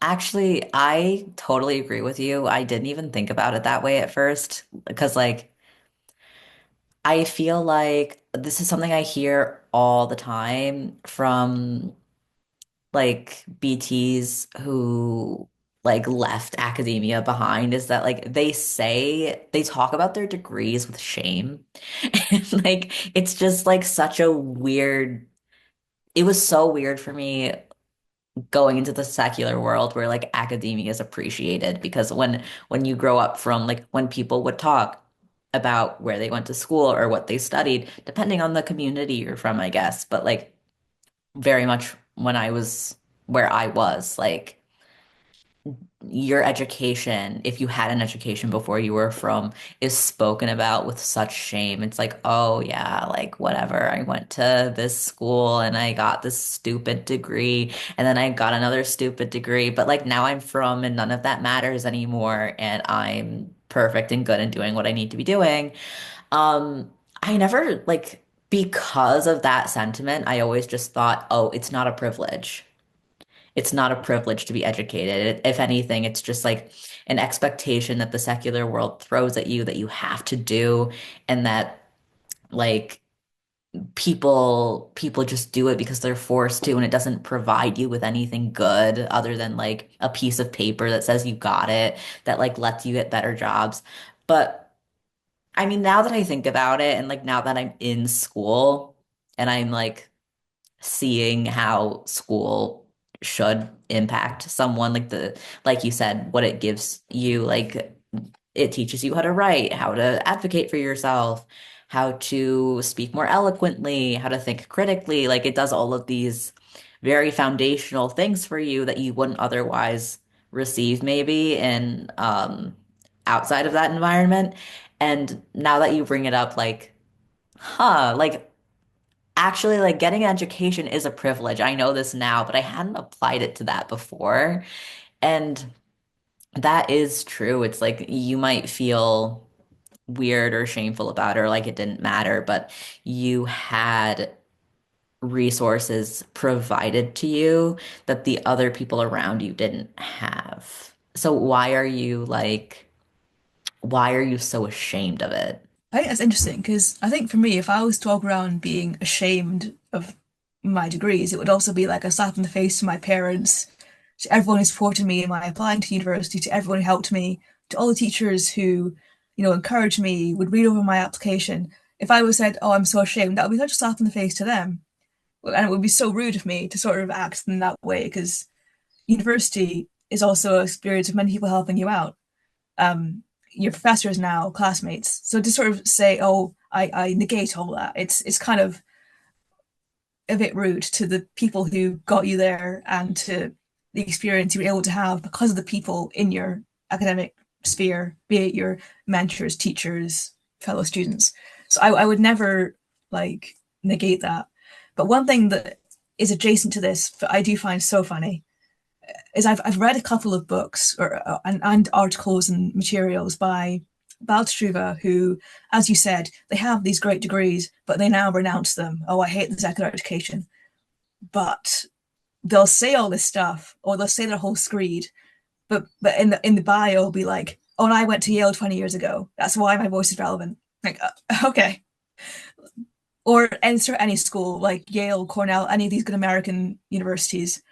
Actually, I totally agree with you. I didn't even think about it that way at first because, like, I feel like this is something I hear all the time from like BTs who like left academia behind is that like they talk about their degrees with shame. And like it's just like such a weird it was so weird for me going into the secular world where like academia is appreciated because when you grow up from like when people would talk about where they went to school or what they studied, depending on the community you're from, I guess, but like very much when I was where I was, like your education, if you had an education before you were from, is spoken about with such shame. It's like, oh yeah, like whatever. I went to this school and I got this stupid degree, and then I got another stupid degree, but like now I'm from and none of that matters anymore, and I'm perfect and good and doing what I need to be doing. Um, I never like because of that sentiment, I always just thought, oh, it's not a privilege. It's not a privilege to be educated. If anything, it's just like an expectation that the secular world throws at you that you have to do, and that like people just do it because they're forced to, and it doesn't provide you with anything good other than like a piece of paper that says you got it, that like lets you get better jobs. But I mean, now that I think about it, and like now that I'm in school and I'm like seeing how school should impact someone like you said what it gives you like it teaches you how to write, how to advocate for yourself, how to speak more eloquently, how to think critically, like it does all of these very foundational things for you that you wouldn't otherwise receive maybe in outside of that environment. And now that you bring it up, like, like actually like getting an education is a privilege. I know this now, but I hadn't applied it to that before. And that is true. It's like you might feel weird or shameful about it or like it didn't matter, but you had resources provided to you that the other people around you didn't have. So why are you so ashamed of it? I think that's interesting because I think for me, if I was to walk around being ashamed of my degrees, it would also be like a slap in the face to my parents, to everyone who supported me in my applying to university, to everyone who helped me, to all the teachers who, encouraged me, would read over my application. If I was said, "Oh, I'm so ashamed," that would be such a slap in the face to them, and it would be so rude of me to sort of act in that way because university is also an experience of many people helping you out, your professors now, classmates. So to sort of say, "Oh, I negate all that," it's kind of a bit rude to the people who got you there and to the experience you were able to have because of the people in your academic sphere, be it your mentors, teachers, fellow students. So I would never like negate that. But one thing that is adjacent to this that I do find so funny is I've read a couple of books and articles and materials by Baldstruva, who, as you said, they have these great degrees, but they now renounce them. Oh, I hate the secular education. But they'll say all this stuff, or they'll say their whole screed, but in the bio, it'll be like, "Oh, and I went to Yale 20 years ago. That's why my voice is relevant." Like, okay. Or enter any school like Yale, Cornell, any of these good American universities,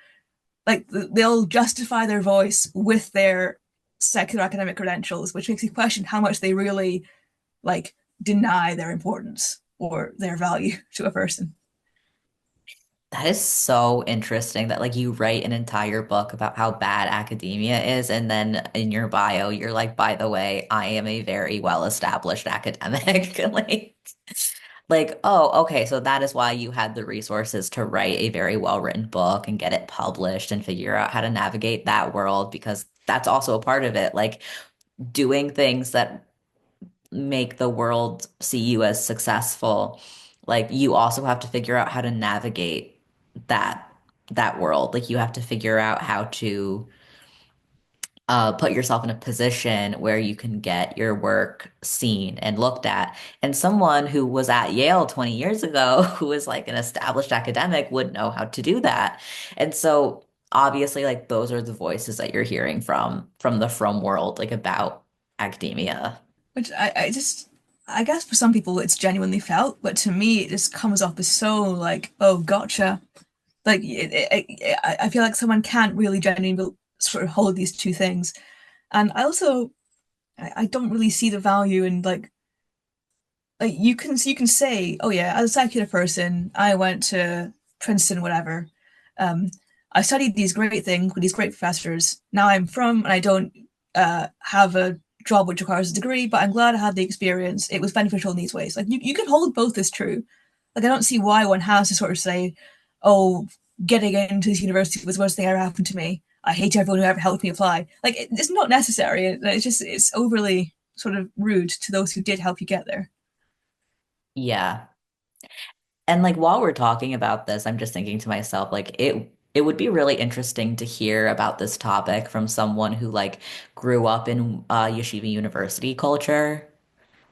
like they'll justify their voice with their secular academic credentials, which makes you question how much they really like deny their importance or their value to a person. That is so interesting that like you write an entire book about how bad academia is, and then in your bio you're like, by the way, I am a very well-established academic. Oh, okay, so that is why you had the resources to write a very well-written book and get it published and figure out how to navigate that world because that's also a part of it. Like doing things that make the world see you as successful, like you also have to figure out how to navigate that that world. Like you have to figure out how to put yourself in a position where you can get your work seen and looked at. And someone who was at Yale 20 years ago, who was like an established academic, would know how to do that. And so obviously, like those are the voices that you're hearing from the from world, like about academia. Which I guess for some people it's genuinely felt, but to me it just comes off as so like, "Oh, gotcha." Like I feel like someone can't really genuinely sort of hold these two things. And I also I don't really see the value in like you can say, "Oh yeah, as a secular person, I went to Princeton, whatever. Um, I studied these great things with these great professors. Now I'm from, and I don't have a job which requires a degree, but I'm glad I had the experience. It was beneficial in these ways." Like you can hold both as true. Like I don't see why one has to sort of say, "Oh, getting into this university was the worst thing that ever happened to me. I hate everyone who ever helped me apply." Like it's not necessary. It's overly sort of rude to those who did help you get there. Yeah. And like while we're talking about this, I'm just thinking to myself, like it would be really interesting to hear about this topic from someone who like grew up in yeshiva university culture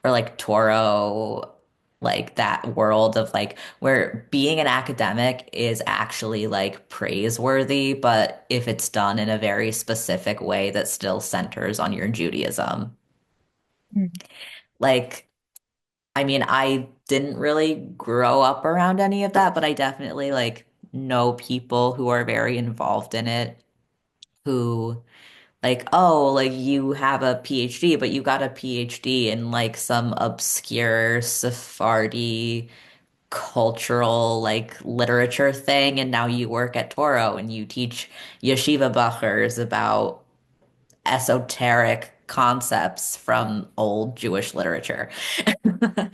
or like Toro, like that world of like where being an academic is actually like praiseworthy, but if it's done in a very specific way that still centers on your Judaism. Mm. Like I mean, I didn't really grow up around any of that, but I definitely like know people who are very involved in it who like, oh, like you have a PhD, but you got a PhD in like some obscure Sephardi cultural like literature thing, and now you work at Toro and you teach yeshiva bachers about esoteric concepts from old Jewish literature. Yeah.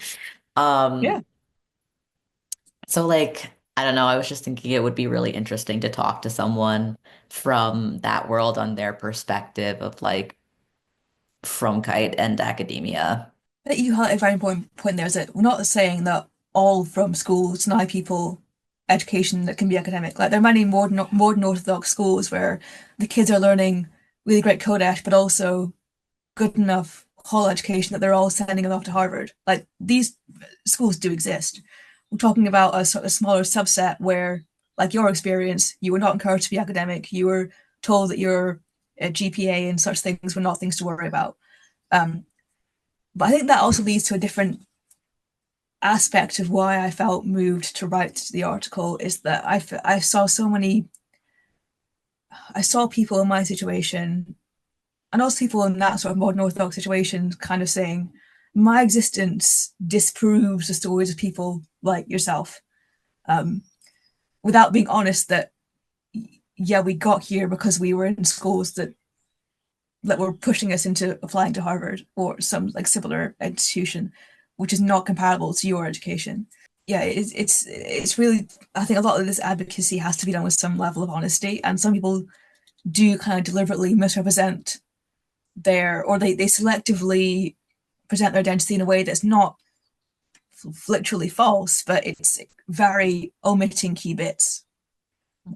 Um, So like I don't know. I was just thinking it would be really interesting to talk to someone from that world on their perspective of like Frumkeit and academia. I think you highlight a very important point there is that we're not saying that all from schools deny people education that can be academic. Like there are many modern Orthodox schools where the kids are learning really great Kodesh, but also good enough whole education that they're all sending them off to Harvard. Like these schools do exist. We're talking about a sort of smaller subset where, like your experience, you were not encouraged to be academic. You were told that your GPA and such things were not things to worry about. Um, but I think that also leads to a different aspect of why I felt moved to write the article is that I saw so many, I saw people in my situation and also people in that sort of modern Orthodox situation kind of saying, my existence disproves the stories of people like yourself, um, without being honest that, yeah, we got here because we were in schools that were pushing us into applying to Harvard or some like similar institution, which is not comparable to your education. Yeah, it's really, I think a lot of this advocacy has to be done with some level of honesty, and some people do kind of deliberately misrepresent or they selectively present their identity in a way that's not literally false, but it's very omitting key bits.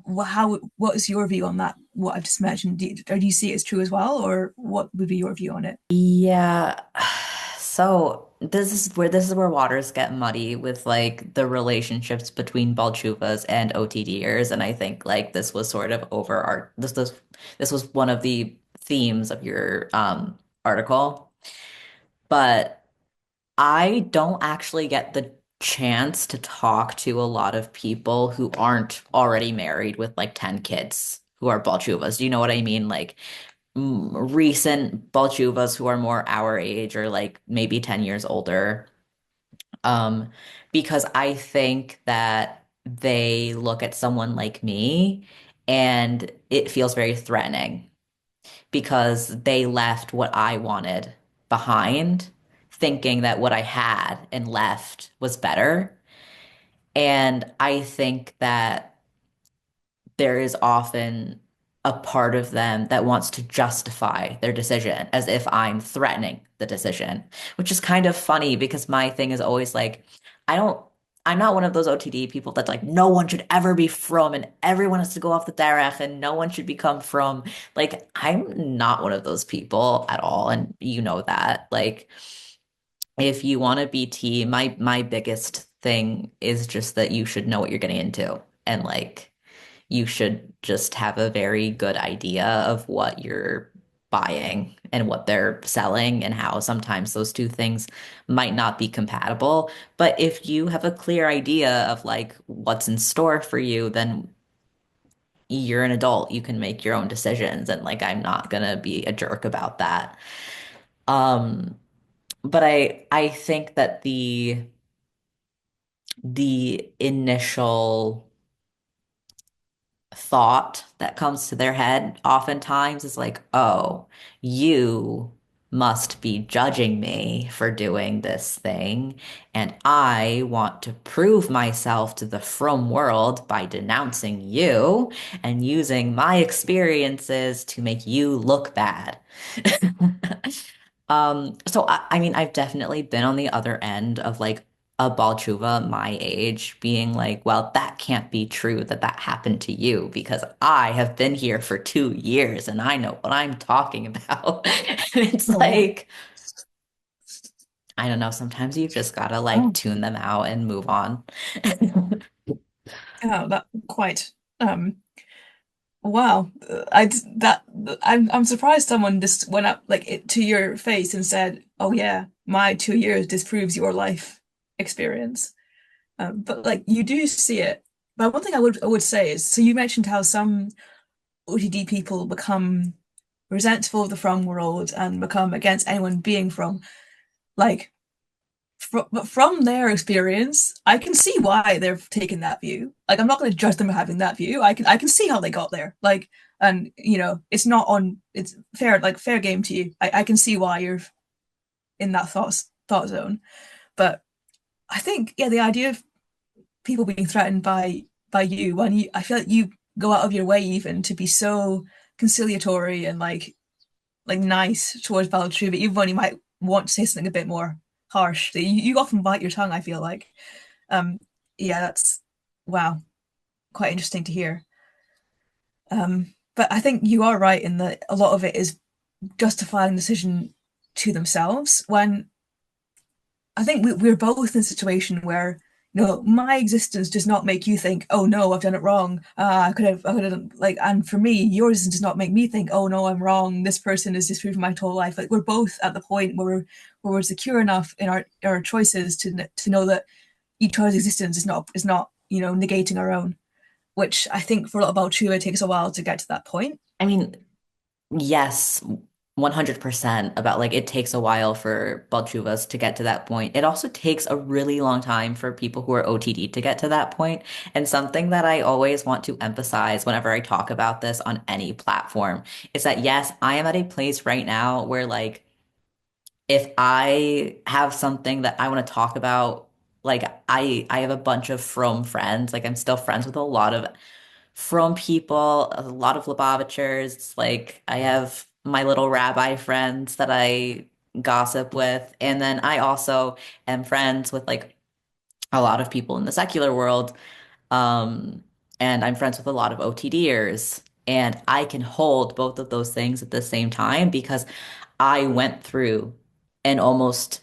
What is your view on that? What I've just mentioned, do you see it as true as well, or what would be your view on it? Yeah. So this is where waters get muddy with like the relationships between Balchuvas and OTDers, and I think like this was sort of over art. This was one of the themes of your article, but I don't actually get the chance to talk to a lot of people who aren't already married with like 10 kids who are Balchuvas. Do you know what I mean? Like recent Balchuvas who are more our age or like maybe 10 years older. Um, because I think that they look at someone like me and it feels very threatening because they left what I wanted behind, thinking that what I had and left was better. And I think that there is often a part of them that wants to justify their decision as if I'm threatening the decision, which is kind of funny because my thing is always like, I don't, I'm not one of those OTD people that's like, no one should ever be from and everyone has to go off the derech and no one should become from. Like, I'm not one of those people at all. And you know that. Like, if you want to be T, my biggest thing is just that you should know what you're getting into. And like, you should just have a very good idea of what you're buying and what they're selling and how sometimes those two things might not be compatible. But if you have a clear idea of like what's in store for you, then you're an adult. You can make your own decisions. And like I'm not gonna be a jerk about that. Um, but I think that the initial thought that comes to their head oftentimes is like, oh, you must be judging me for doing this thing, and I want to prove myself to the frum world by denouncing you and using my experiences to make you look bad. So I mean, I've definitely been on the other end of like a Balchuva my age being like, well, that can't be true that that happened to you because I have been here for 2 years and I know what I'm talking about. And it's Oh, like, I don't know, sometimes you just gotta like oh, tune them out and move on. yeah, that quite. Wow, I'm surprised someone just went up like to your face and said, "Oh yeah, my 2 years disproves your life experience." But like you do see it. But one thing I would say is, so you mentioned how some OTD people become resentful of the from world and become against anyone being from. Like, but from their experience, I can see why they've taken that view. Like, I'm not going to judge them for having that view. I can see how they got there. Like, and it's not on. It's fair, like fair game to you. I can see why you're in that thought zone. But I think, yeah, the idea of people being threatened by by you when you I feel like you go out of your way even to be so conciliatory and like nice towards Baltruva, even when you might want to say something a bit more harsh. You often bite your tongue, I feel like. Um, yeah, that's wow, quite interesting to hear. But I think you are right in that a lot of it is justifying the decision to themselves when I think we're both in a situation where, my existence does not make you think, oh no, I've done it wrong. I could have, like, and for me, yours does not make me think, oh no, I'm wrong. This person is disproving my total life. Like, we're both at the point where we're secure enough in our choices to know that each other's existence is not, negating our own, which I think for a lot about True, it takes a while to get to that point. I mean, yes, 100% about like it takes a while for Balchuvas to get to that point. It also takes a really long time for people who are OTD to get to that point. And something that I always want to emphasize whenever I talk about this on any platform is that yes, I am at a place right now where like if I have something that I want to talk about, like I have a bunch of From friends, like I'm still friends with a lot of From people, a lot of Lubavitchers. Like I have my little rabbi friends that I gossip with. And then I also am friends with like a lot of people in the secular world. Um, and I'm friends with a lot of OTDers. And I can hold both of those things at the same time because I went through an almost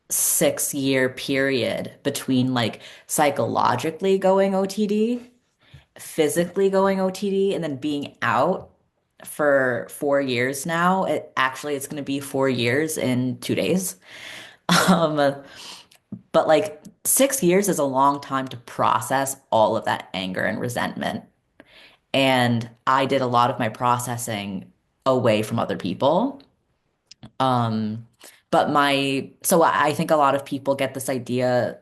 6 year period between like psychologically going OTD, physically going OTD, and then being out for 4 years now. It's going to be 4 years in 2 days. Um, but like 6 years is a long time to process all of that anger and resentment. And I did a lot of my processing away from other people. Um, but so I think a lot of people get this idea.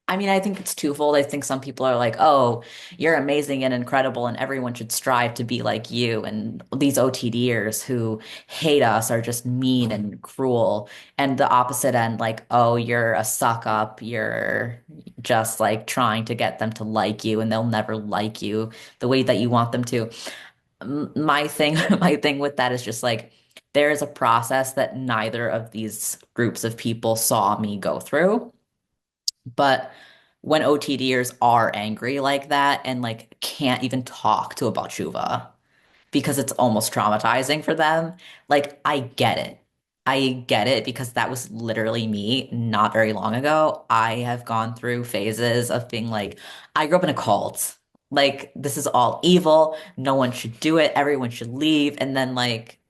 I mean, I think it's twofold. I think some people are like, oh, you're amazing and incredible, and everyone should strive to be like you. And these OTDers who hate us are just mean and cruel. And the opposite end, like, oh, you're a suck up. You're just like trying to get them to like you, and they'll never like you the way that you want them to. My thing, my thing with that is just like there is a process that neither of these groups of people saw me go through. But when OTDers are angry like that and like can't even talk to a Bachuva because it's almost traumatizing for them, like I get it. I get it because that was literally me not very long ago. I have gone through phases of being like, I grew up in a cult. Like, this is all evil. No one should do it. Everyone should leave. And then, like,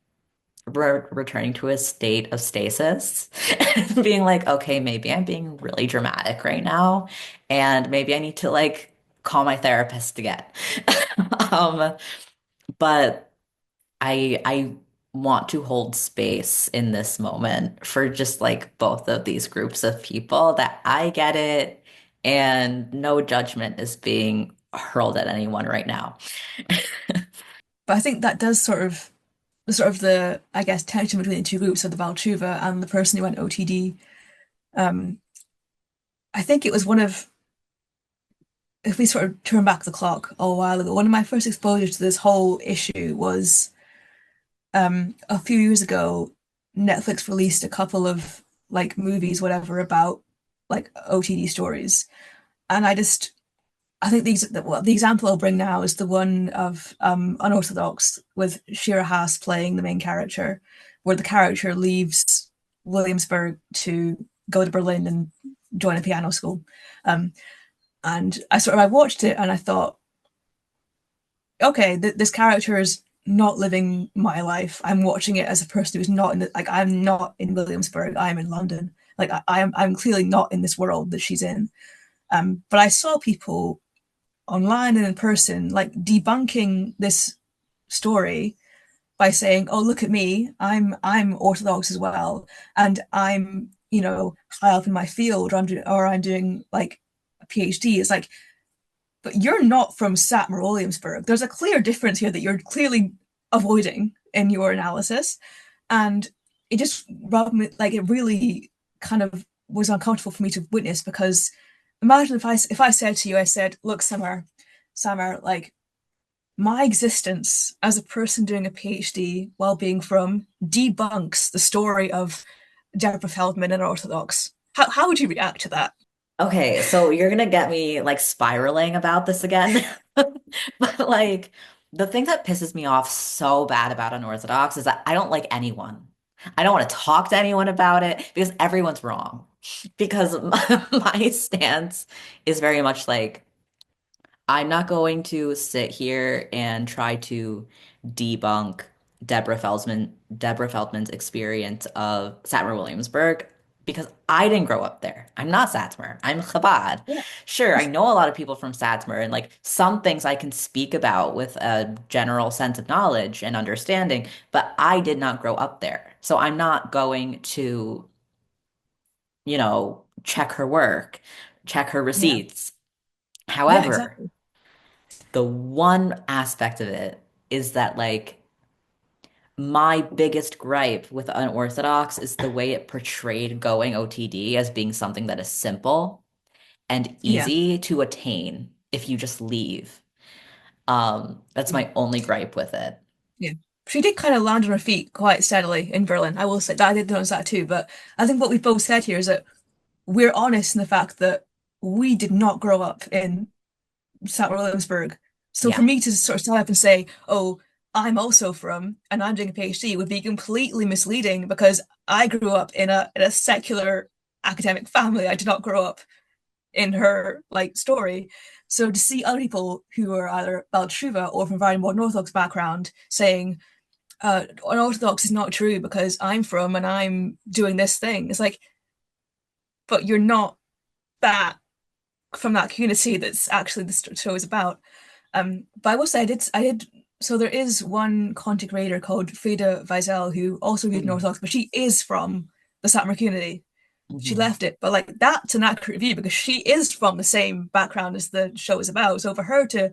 returning to a state of stasis and being like, okay, maybe I'm being really dramatic right now, and maybe I need to like call my therapist again. Um, but I want to hold space in this moment for just like both of these groups of people that I get it, and no judgment is being hurled at anyone right now. But I think that does sort of the I guess tension between the two groups of the Valtruva and the person who went OTD. Um, I think it was one of if we sort of turn back the clock a while ago, one of my first exposures to this whole issue was a few years ago. Netflix released a couple of like movies, whatever, about like OTD stories, and I think the example I'll bring now is the one of Unorthodox with Shira Haas playing the main character, where the character leaves Williamsburg to go to Berlin and join a piano school. Um, and I watched it and I thought, okay, this character is not living my life. I'm watching it as a person who's not like I'm not in Williamsburg. I'm in London. Like I'm clearly not in this world that she's in. But I saw people online and in person, like debunking this story by saying, "Oh, look at me! I'm Orthodox as well, and I'm high up in my field, or I'm doing like a PhD." It's like, but you're not from Satmar Williamsburg. There's a clear difference here that you're clearly avoiding in your analysis, and it just rubbed me like it really kind of was uncomfortable for me to witness because imagine if I said to you, I said, look, Summer, like my existence as a person doing a PhD while being from debunks the story of Deborah Feldman and Orthodox. How would you react to that? Okay, so you're gonna get me like spiraling about this again. But like the thing that pisses me off so bad about unorthodox is that I don't like anyone. I don't want to talk to anyone about it because everyone's wrong. Because my stance is very much like I'm not going to sit here and try to debunk Deborah Feldman's experience of Satmar Williamsburg because I didn't grow up there. I'm not Satmar. I'm Chabad. Yeah, Sure, I know a lot of people from Satmar and like some things I can speak about with a general sense of knowledge and understanding, but I did not grow up there. So I'm not going to, check her work, check her yeah, receipts. yeah, However, exactly. the one aspect of it is that like my biggest gripe with unorthodox is the way it portrayed going OTD as being something that is simple and Yeah, easy to attain if you just leave. That's yeah, my only gripe with it. yeah. She did kind of land on her feet quite steadily in Berlin. I will say that I did notice that too. But I think what we've both said here is that we're honest in the fact that we did not grow up in St. Williamsburg. So for Yeah. me to sort of stand up and say, "Oh, I'm also from and I'm doing a PhD," would be completely misleading because I grew up in a secular academic family. I did not grow up in her like story. So to see other people who are either Baltruva or from very modern Orthodox background saying, unorthodox is not true because I'm from and I'm doing this thing. It's like, but you're not that from that community that's actually the show is about. But I will say I did. So there is one content creator called Frida Weisel who also reads Mm-hmm. Orthodox, but she is from the Satmar community. She Mm-hmm. left it, but like that's an accurate view because she is from the same background as the show is about. So for her to,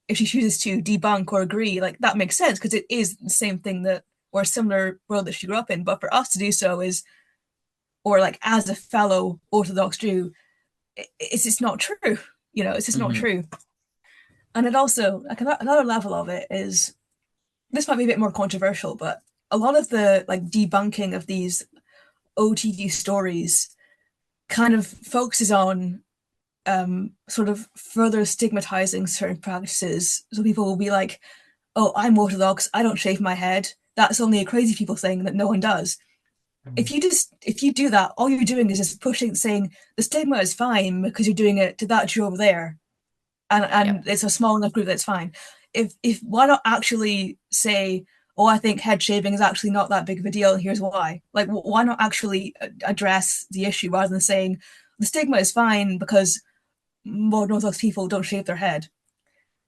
if she chooses to debunk or agree, like that makes sense because it is the same thing that or a similar world that she grew up in. But for us to do so is, or like as a fellow Orthodox Jew, it's just not true. You know, it's just not Mm-hmm. true. And it also like another level of it is this might be a bit more controversial, but a lot of the like debunking of these OTD stories kind of focuses on sort of further stigmatizing certain practices. So people will be like, "Oh, I'm Orthodox. I don't shave my head. That's only a crazy people thing that no one does." If you do that, all you're doing is just pushing, saying the stigma is fine because you're doing it to that Jew over there, Yep. and it's a small enough group that's fine. If why not actually say, oh, I think head shaving is actually not that big of a deal, and here's why. Like, why not actually address the issue rather than saying the stigma is fine because more Orthodox people don't shave their head.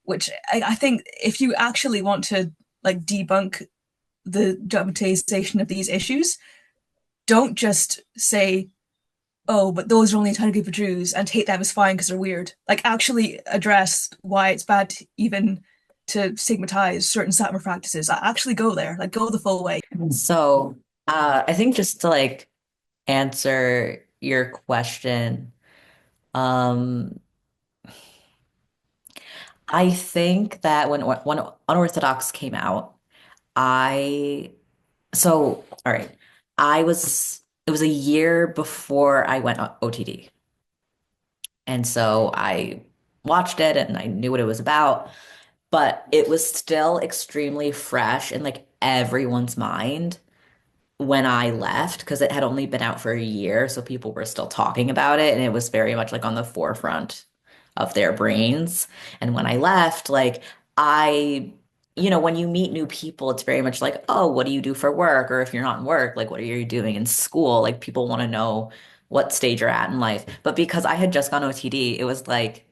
Which I think if you actually want to like debunk the dramatization of these issues, don't just say, oh, but those are only a tiny group of Jews and hate them is fine because they're weird. Like, actually address why it's bad even to stigmatize certain Satmar practices. Actually go there, like, go the full way. So, I think just to like answer your question, um, I think that when Unorthodox came out, I all right. It was a year before I went OTD. And so I watched it and I knew what it was about, but it was still extremely fresh in like everyone's mind when I left because it had only been out for a year, so people were still talking about it and it was very much like on the forefront of their brains. And when I left, like I, when you meet new people, it's very much like, oh, what do you do for work? Or if you're not in work, like what are you doing in school? Like people want to know what stage you're at in life. But because I had just gone OTD, it was like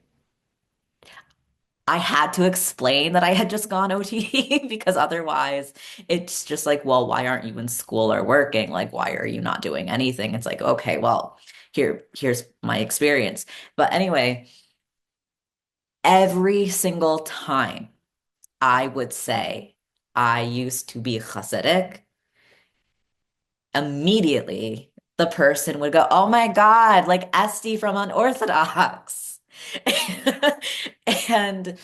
I had to explain that I had just gone OT because otherwise it's just like, well, why aren't you in school or working? Like, why are you not doing anything? It's like, okay, well, here's my experience. But anyway, every single time I would say I used to be Hasidic, immediately the person would go, "Oh my God, like Esty from Unorthodox." And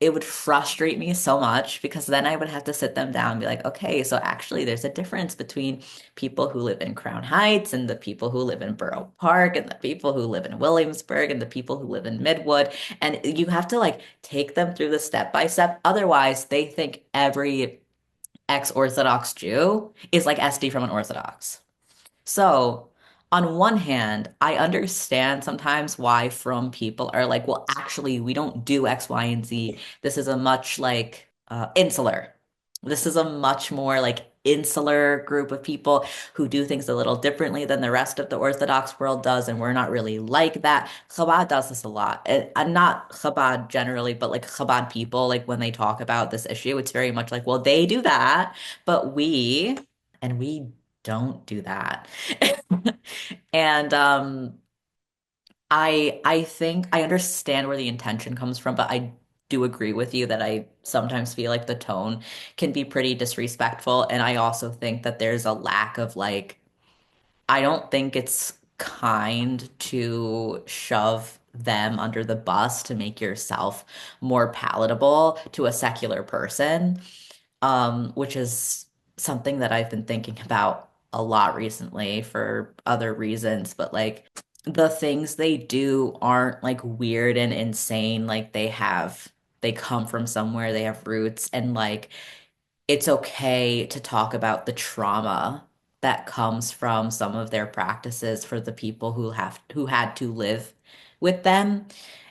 it would frustrate me so much because then I would have to sit them down and be like, okay, so actually there's a difference between people who live in Crown Heights and the people who live in Borough Park and the people who live in Williamsburg and the people who live in Midwood. And you have to like take them through the step by step. Otherwise, they think every ex-Orthodox Jew is like SD from Unorthodox. So, on one hand, I understand sometimes why from people are like, well, actually, we don't do X, Y, and Z. This is a much like insular. This is a much more like insular group of people who do things a little differently than the rest of the Orthodox world does, and we're not really like that. Chabad does this a lot. And not Chabad generally, but like Chabad people, like when they talk about this issue, it's very much like, well, they do that, but and we don't do that. And I think I understand where the intention comes from, but I do agree with you that I sometimes feel like the tone can be pretty disrespectful. And I also think that there's a lack of like, I don't think it's kind to shove them under the bus to make yourself more palatable to a secular person, which is something that I've been thinking about a lot recently for other reasons. But like the things they do aren't like weird and insane. Like they come from somewhere, they have roots, and like it's okay to talk about the trauma that comes from some of their practices for the people who had to live with them.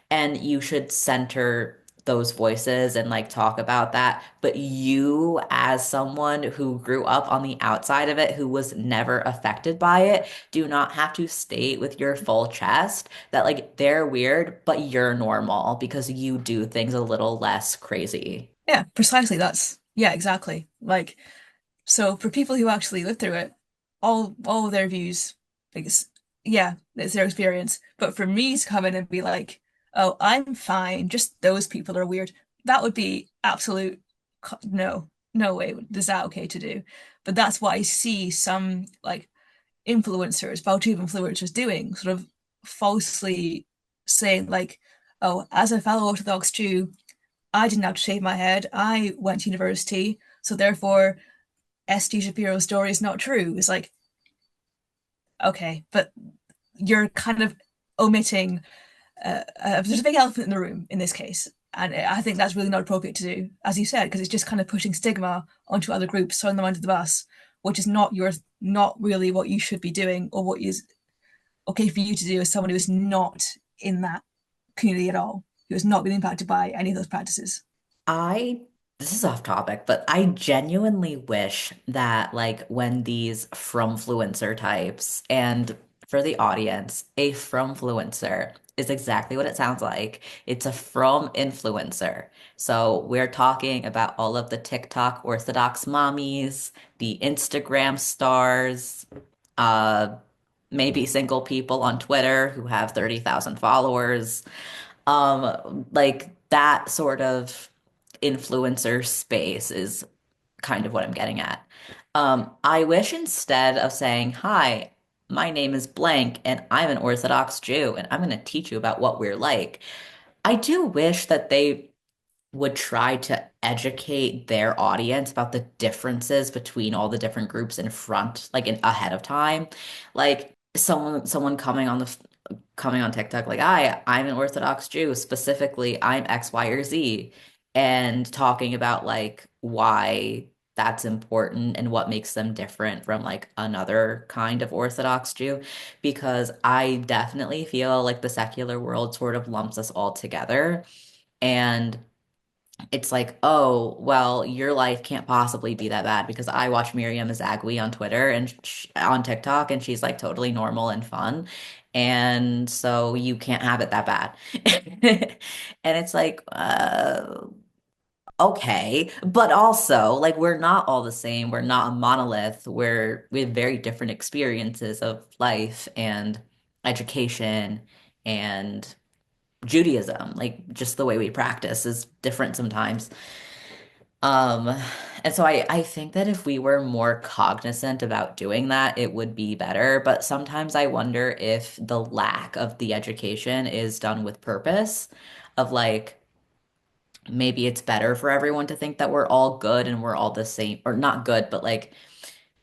And you should center those voices and like talk about that. But you, as someone who grew up on the outside of it, who was never affected by it, do not have to state with your full chest that like they're weird, but you're normal because you do things a little less crazy. Yeah, precisely. Yeah, exactly. Like, so for people who actually live through it, all of their views, like, yeah, it's their experience. But for me to come in and be like, oh, I'm fine, just those people are weird, that would be absolute no, no way is that okay to do. But that's what I see some like influencers, Baltube influencers doing, sort of falsely saying like, oh, as a fellow Orthodox Jew, I didn't have to shave my head. I went to university, so therefore S.T. Shapiro's story is not true. It's like, okay, but you're kind of omitting. There's a big elephant in the room in this case, and I think that's really not appropriate to do, as you said, because it's just kind of pushing stigma onto other groups, throwing them under the bus, which is not really what you should be doing, or what is okay for you to do as someone who is not in that community at all, who has not been impacted by any of those practices. I, this is off topic, but I genuinely wish that like when these frumfluencer types and for the audience, a frumfluencer is exactly what it sounds like. It's a from influencer. So we're talking about all of the TikTok Orthodox mommies, the Instagram stars, uh, maybe single people on Twitter who have 30,000 followers. Like that sort of influencer space is kind of what I'm getting at. I wish instead of saying, "Hi, my name is blank and I'm an Orthodox Jew and I'm going to teach you about what we're like." I do wish that they would try to educate their audience about the differences between all the different groups in front, like ahead of time. Like someone coming on TikTok like, I'm an Orthodox Jew, specifically I'm X, Y, or Z, and talking about like why that's important and what makes them different from like another kind of Orthodox Jew. Because I definitely feel like the secular world sort of lumps us all together. And it's like, oh, well, your life can't possibly be that bad because I watch Miriam Zagwi on Twitter and on TikTok, and she's like totally normal and fun. And so you can't have it that bad. And it's like, okay. But also, like, we're not all the same. We're not a monolith. We have very different experiences of life and education and Judaism. Like, just the way we practice is different sometimes. Um, and so I think that if we were more cognizant about doing that, it would be better. But sometimes I wonder if the lack of the education is done with purpose, of like maybe it's better for everyone to think that we're all good and we're all the same, or not good, but like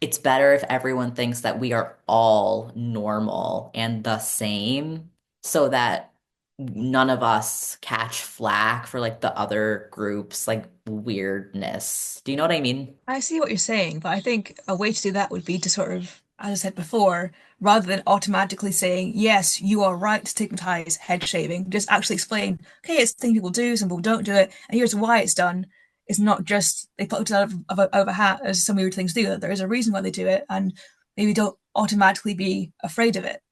it's better if everyone thinks that we are all normal and the same so that none of us catch flack for like the other groups like weirdness. Do you know what I mean? I see what you're saying, but I think a way to do that would be to sort of, as I said before, rather than automatically saying, yes, you are right to stigmatize head shaving, just actually explain, okay, it's a thing people do, some people don't do it, and here's why it's done. It's not just they plucked it out of a hat as some weird things do, that there is a reason why they do it, and maybe don't automatically be afraid of it.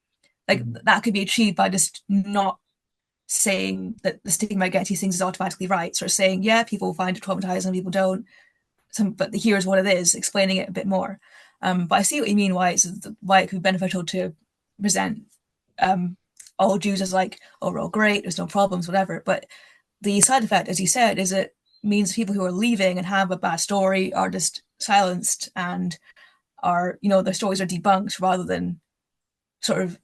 Like Mhm. that could be achieved by just not saying that the stigma against these things is automatically right. Sort of saying, yeah, people find it traumatizing, people don't, but here's what it is, explaining it a bit more. But I see what you mean. Why it could be beneficial to present um, all Jews as like, oh, we're all great, there's no problems, whatever. But the side effect, as you said, is it means people who are leaving and have a bad story are just silenced and are, their stories are debunked rather than sort of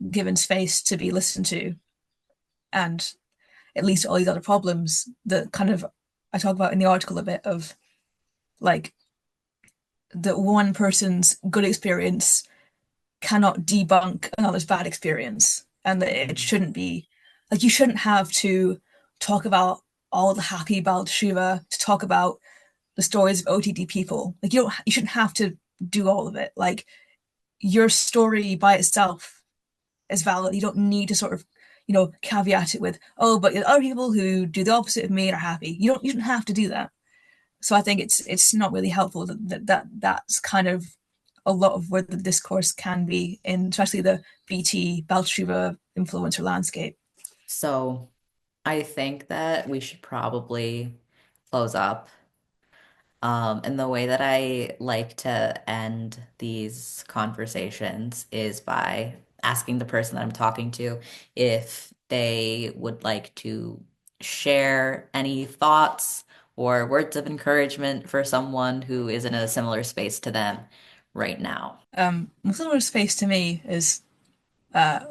given space to be listened to. And at least all these other problems that kind of I talk about in the article a bit of like that one person's good experience cannot debunk another's bad experience, and that it shouldn't be like you shouldn't have to talk about all the happy about Shiva to talk about the stories of OTD people. Like you shouldn't have to do all of it. Like your story by itself is valid. You don't need to sort of caveat it with, oh, but other people who do the opposite of me are happy. You don't have to do that. So I think it's not really helpful that's kind of a lot of where the discourse can be in especially the BT Balchuva influencer landscape. So I think that we should probably close up. And the way that I like to end these conversations is by asking the person that I'm talking to if they would like to share any thoughts or words of encouragement for someone who is in a similar space to them right now. Similar space to me is I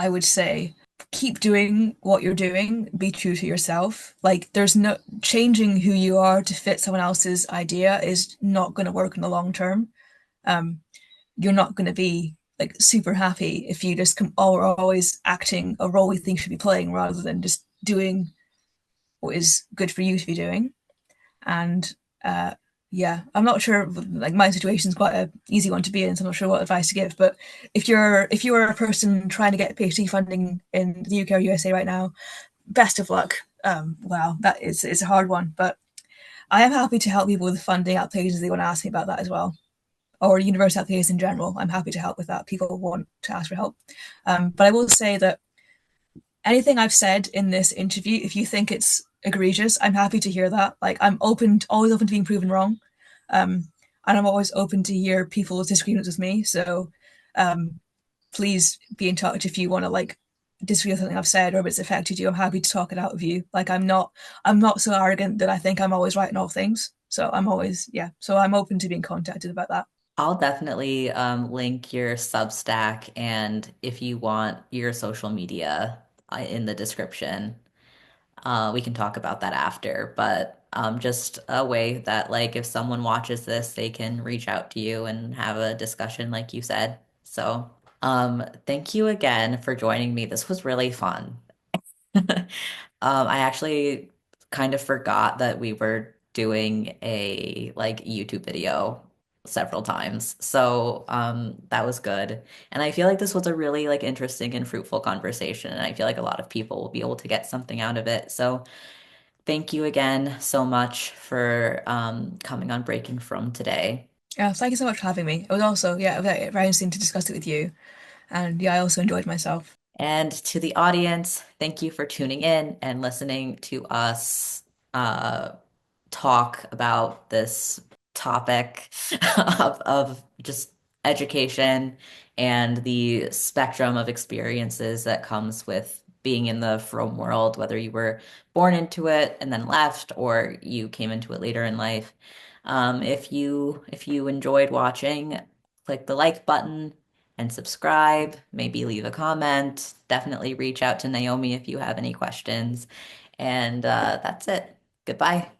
would say keep doing what you're doing, be true to yourself. Like there's no changing who you are to fit someone else's idea is not going to work in the long term. Um, you're not going to be like super happy if you just are always acting a role you think you should be playing rather than just doing what is good for you to be doing. And uh, yeah, I'm not sure. Like my situation is quite an easy one to be in, so I'm not sure what advice to give. But if you're a person trying to get PhD funding in the UK or USA right now, best of luck. Wow, that is it's a hard one, but I am happy to help people with funding applications if they want to ask me about that as well, or university applications in general. I'm happy to help with that. People want to ask for help, but I will say that anything I've said in this interview, if you think it's egregious, I'm happy to hear that. Like I'm always open to being proven wrong, and I'm always open to hear people's disagreements with me. So um, please be in touch if you want to like disagree with something I've said or if it's affected you. I'm happy to talk it out with you. Like I'm not so arrogant that I think I'm always right in all things. So I'm always yeah. So I'm open to being contacted about that. I'll definitely link your Substack and if you want your social media in the description. We can talk about that after, but just a way that like if someone watches this, they can reach out to you and have a discussion like you said. So, thank you again for joining me. This was really fun. I actually kind of forgot that we were doing a like YouTube video several times. So, that was good. And I feel like this was a really like interesting and fruitful conversation, and I feel like a lot of people will be able to get something out of it. So, thank you again so much for coming on Breaking From today. Yeah, thank you so much for having me. It was also yeah very, very interesting to discuss it with you, and yeah, I also enjoyed myself. And to the audience, thank you for tuning in and listening to us uh, talk about this topic of just education and the spectrum of experiences that comes with being in the Frum world, whether you were born into it and then left, or you came into it later in life. If you enjoyed watching, click the like button and subscribe. Maybe leave a comment. Definitely reach out to Naomi if you have any questions. And that's it. Goodbye.